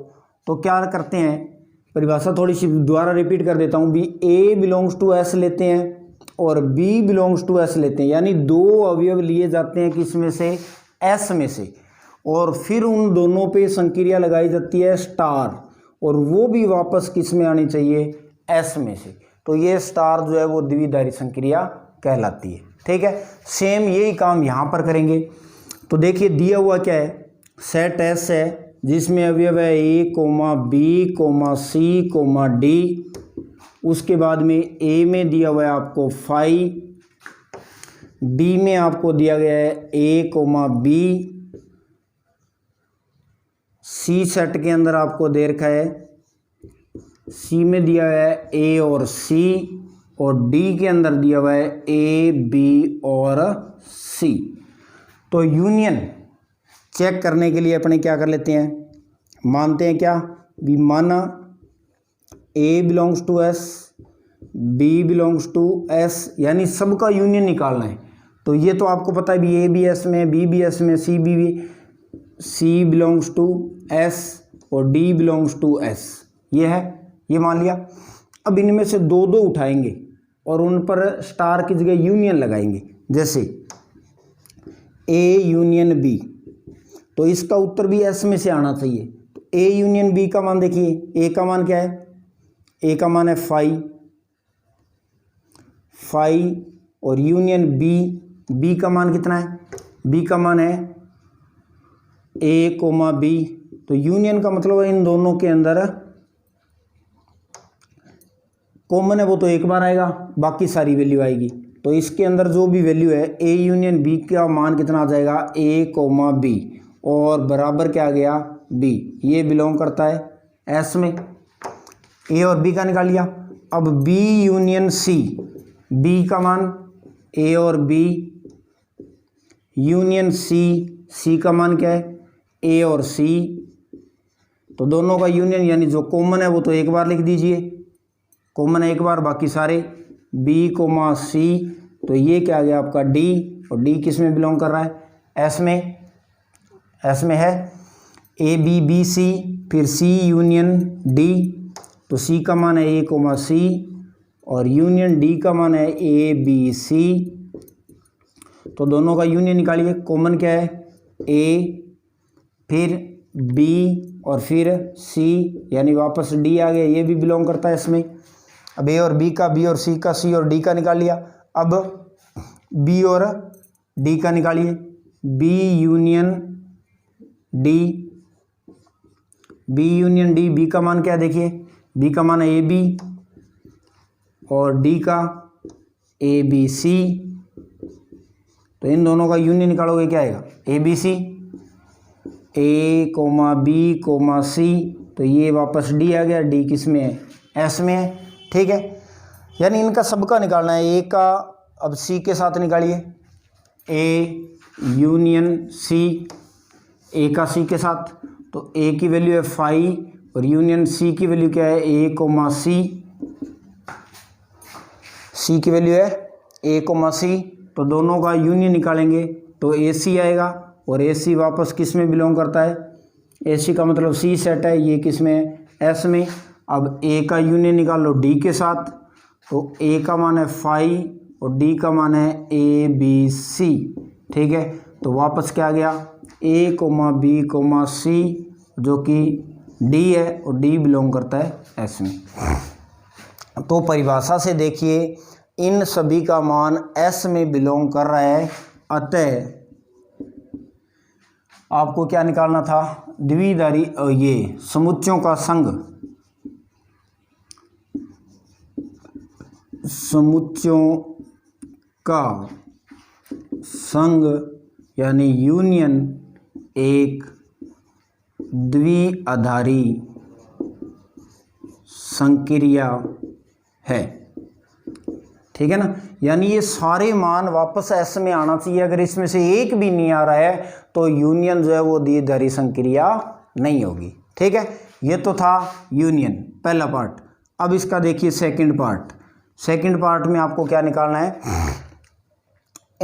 तो क्या करते हैं, परिभाषा थोड़ी सी दोबारा रिपीट कर देता हूँ। B a belongs to S लेते हैं और बी बिलोंग्स टू एस लेते हैं, यानी दो अवयव लिए जाते हैं किसमें से, एस में से, और फिर उन दोनों पे संक्रिया लगाई जाती है स्टार, और वो भी वापस किस में आनी चाहिए, एस में से। तो ये स्टार जो है वो द्विधारी संक्रिया कहलाती है, ठीक है। सेम यही काम यहाँ पर करेंगे। तो देखिए दिया हुआ क्या है, सेट एस है जिसमें अवयव है A comma B comma C comma D, उसके बाद में ए में दिया हुआ है आपको फाई, बी में आपको दिया गया है A comma B, C set के अंदर आपको दे रखा है, सी में दिया हुआ है ए और सी, और डी के अंदर दिया हुआ है ए बी और सी। तो यूनियन चेक करने के लिए अपने क्या कर लेते हैं, मानते हैं क्या भी, माना A belongs to S, B belongs to S, यानी सबका यूनियन निकालना है। तो ये तो आपको पता है भी ए बी एस में, बी बी एस में, c b b, c belongs to S और डी बिलोंग्स टू एस, ये है, ये मान लिया। अब इनमें से दो दो उठाएंगे और उन पर स्टार की जगह यूनियन लगाएंगे, जैसे ए यूनियन बी, तो इसका उत्तर भी एस में से आना चाहिए। तो ए यूनियन बी का मान देखिए, ए का मान क्या है, ए का मान है फाई, फाई, और यूनियन बी, बी का मान कितना है, बी का मान है ए कोमा बी। तो यूनियन का मतलब है इन दोनों के अंदर कॉमन है वो तो एक बार आएगा, बाकी सारी वैल्यू आएगी। तो इसके अंदर जो भी वैल्यू है ए यूनियन बी का मान कितना आ जाएगा, ए कोमा बी, और बराबर क्या आ गया, बी, ये बिलोंग करता है एस में। ए और बी का निकाल लिया। अब बी यूनियन सी, बी का मान ए और बी यूनियन सी, सी का मान क्या है, ए और सी। तो दोनों का यूनियन यानी जो कॉमन है वो तो एक बार लिख दीजिए, कॉमन है एक बार, बाकी सारे बी कोमा सी। तो ये क्या आ गया आपका डी, और डी किस में बिलोंग कर रहा है, एस में, एस में है ए बी बी सी, फिर सी यूनियन डी, तो सी का मान है ए कोमा सी और यूनियन डी का मान है ए बी सी। तो दोनों का यूनियन निकालिए, कॉमन क्या है, ए, फिर बी और फिर सी, यानी वापस डी आ गया, ये भी बिलोंग करता है इसमें। अब ए और बी का, बी और सी का, सी और डी का निकाल लिया। अब बी और डी का निकालिए, b union d, b union d, b का मान क्या है देखिए, बी का मान है ए बी और डी का ए बी सी। तो इन दोनों का यूनियन निकालोगे क्या आएगा, a B c, a comma B comma c, तो ये वापस डी आ गया, डी किस में है, एस में है। ठीक है, यानी इनका सबका निकालना है। ए का अब सी के साथ निकालिए, ए यूनियन सी, ए का सी के साथ, तो ए की वैल्यू है 5 और यूनियन सी की वैल्यू क्या है, ए कोमा सी, सी की वैल्यू है ए कोमा सी, तो दोनों का यूनियन निकालेंगे तो ए सी आएगा और ए सी वापस किस में बिलोंग करता है, ए सी का मतलब सी सेट है, ये किस में है, एस में। अब ए का यूनियन निकाल लो डी के साथ, तो ए का मान है 5 और डी का मान है ए बी सी। ठीक है, तो वापस क्या आ गया, ए कोमा बी कोमा सी, जो कि डी है और डी बिलोंग करता है एस में। तो परिभाषा से देखिए इन सभी का मान एस में बिलोंग कर रहा है, अतः आपको क्या निकालना था, द्विआधारी ये समुच्चयों का संघ, समुच्चयों का संघ यानी यूनियन एक द्विआधारी संक्रिया है। ठीक है ना, यानी ये सारे मान वापस एस में आना चाहिए। अगर इसमें से एक भी नहीं आ रहा है तो यूनियन जो है वो द्विआधारी संक्रिया नहीं होगी। ठीक है, ये तो था यूनियन पहला पार्ट। अब इसका देखिए सेकंड पार्ट। सेकंड पार्ट में आपको क्या निकालना है,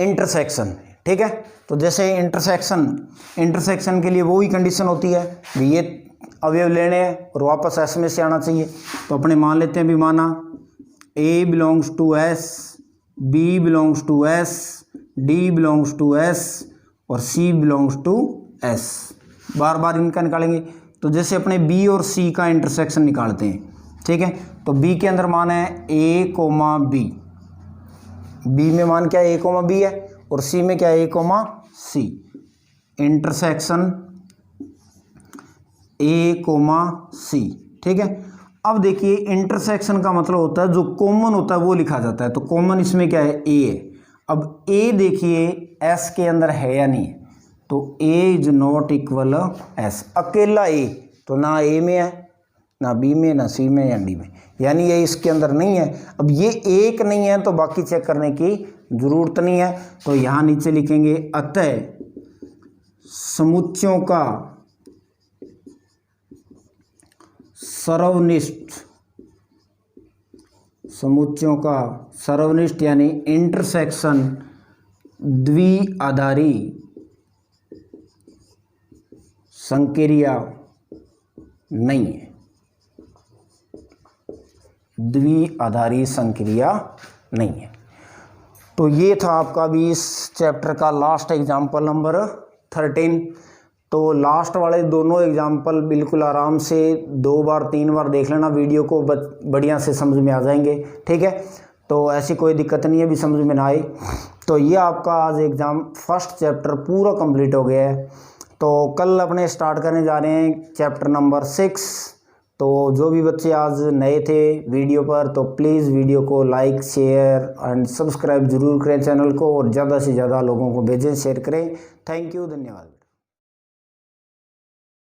इंटरसेक्शन। ठीक है, तो जैसे इंटरसेक्शन के लिए वो ही कंडीशन होती है कि ये अवयव लेने हैं और वापस एस में से आना चाहिए। तो अपने मान लेते हैं भी माना A belongs to S, B belongs to S, D belongs to S और सी बिलोंग्स टू एस। बार बार इनका निकालेंगे। तो जैसे अपने बी और सी का इंटरसेक्शन निकालते हैं। ठीक है, तो बी के अंदर मान है ए कोमा बी, बी में मान क्या है, ए कोमा बी है, और सी में क्या है, A comma C. Intersection A comma C. ठीक है, अब देखिए इंटरसेक्शन का मतलब होता है जो कॉमन होता है वो लिखा जाता है। तो कॉमन इसमें क्या है, ए है। अब ए देखिए एस के अंदर है या नहीं है, तो ए इज नॉट इक्वल एस। अकेला ए तो ना ए में है, ना बी में, ना सी में या डी में, यानी ये इसके अंदर नहीं है। अब ये एक नहीं है तो बाकी चेक करने की जरूरत नहीं है। तो यहाँ नीचे लिखेंगे अतः समुच्चयों का सर्वनिष्ठ, समुच्चयों का सर्वनिष्ठ यानी इंटरसेक्शन द्विआधारी संक्रिया नहीं है, द्विआधारी संक्रिया नहीं है। तो ये था आपका भी इस चैप्टर का लास्ट एग्जाम्पल नंबर 13। तो लास्ट वाले दोनों एग्जाम्पल बिल्कुल आराम से 2 बार 3 बार देख लेना, वीडियो को बढ़िया से समझ में आ जाएंगे। ठीक है, तो ऐसी कोई दिक्कत नहीं है भी समझ में ना आए। तो ये आपका आज एग्ज़ाम फर्स्ट चैप्टर पूरा कंप्लीट हो गया है। तो कल अपने स्टार्ट करने जा रहे हैं चैप्टर नंबर 6। तो जो भी बच्चे आज नए थे वीडियो पर, तो प्लीज़ वीडियो को लाइक शेयर एंड सब्सक्राइब जरूर करें चैनल को, और ज़्यादा से ज़्यादा लोगों को भेजें, शेयर करें। थैंक यू, धन्यवाद।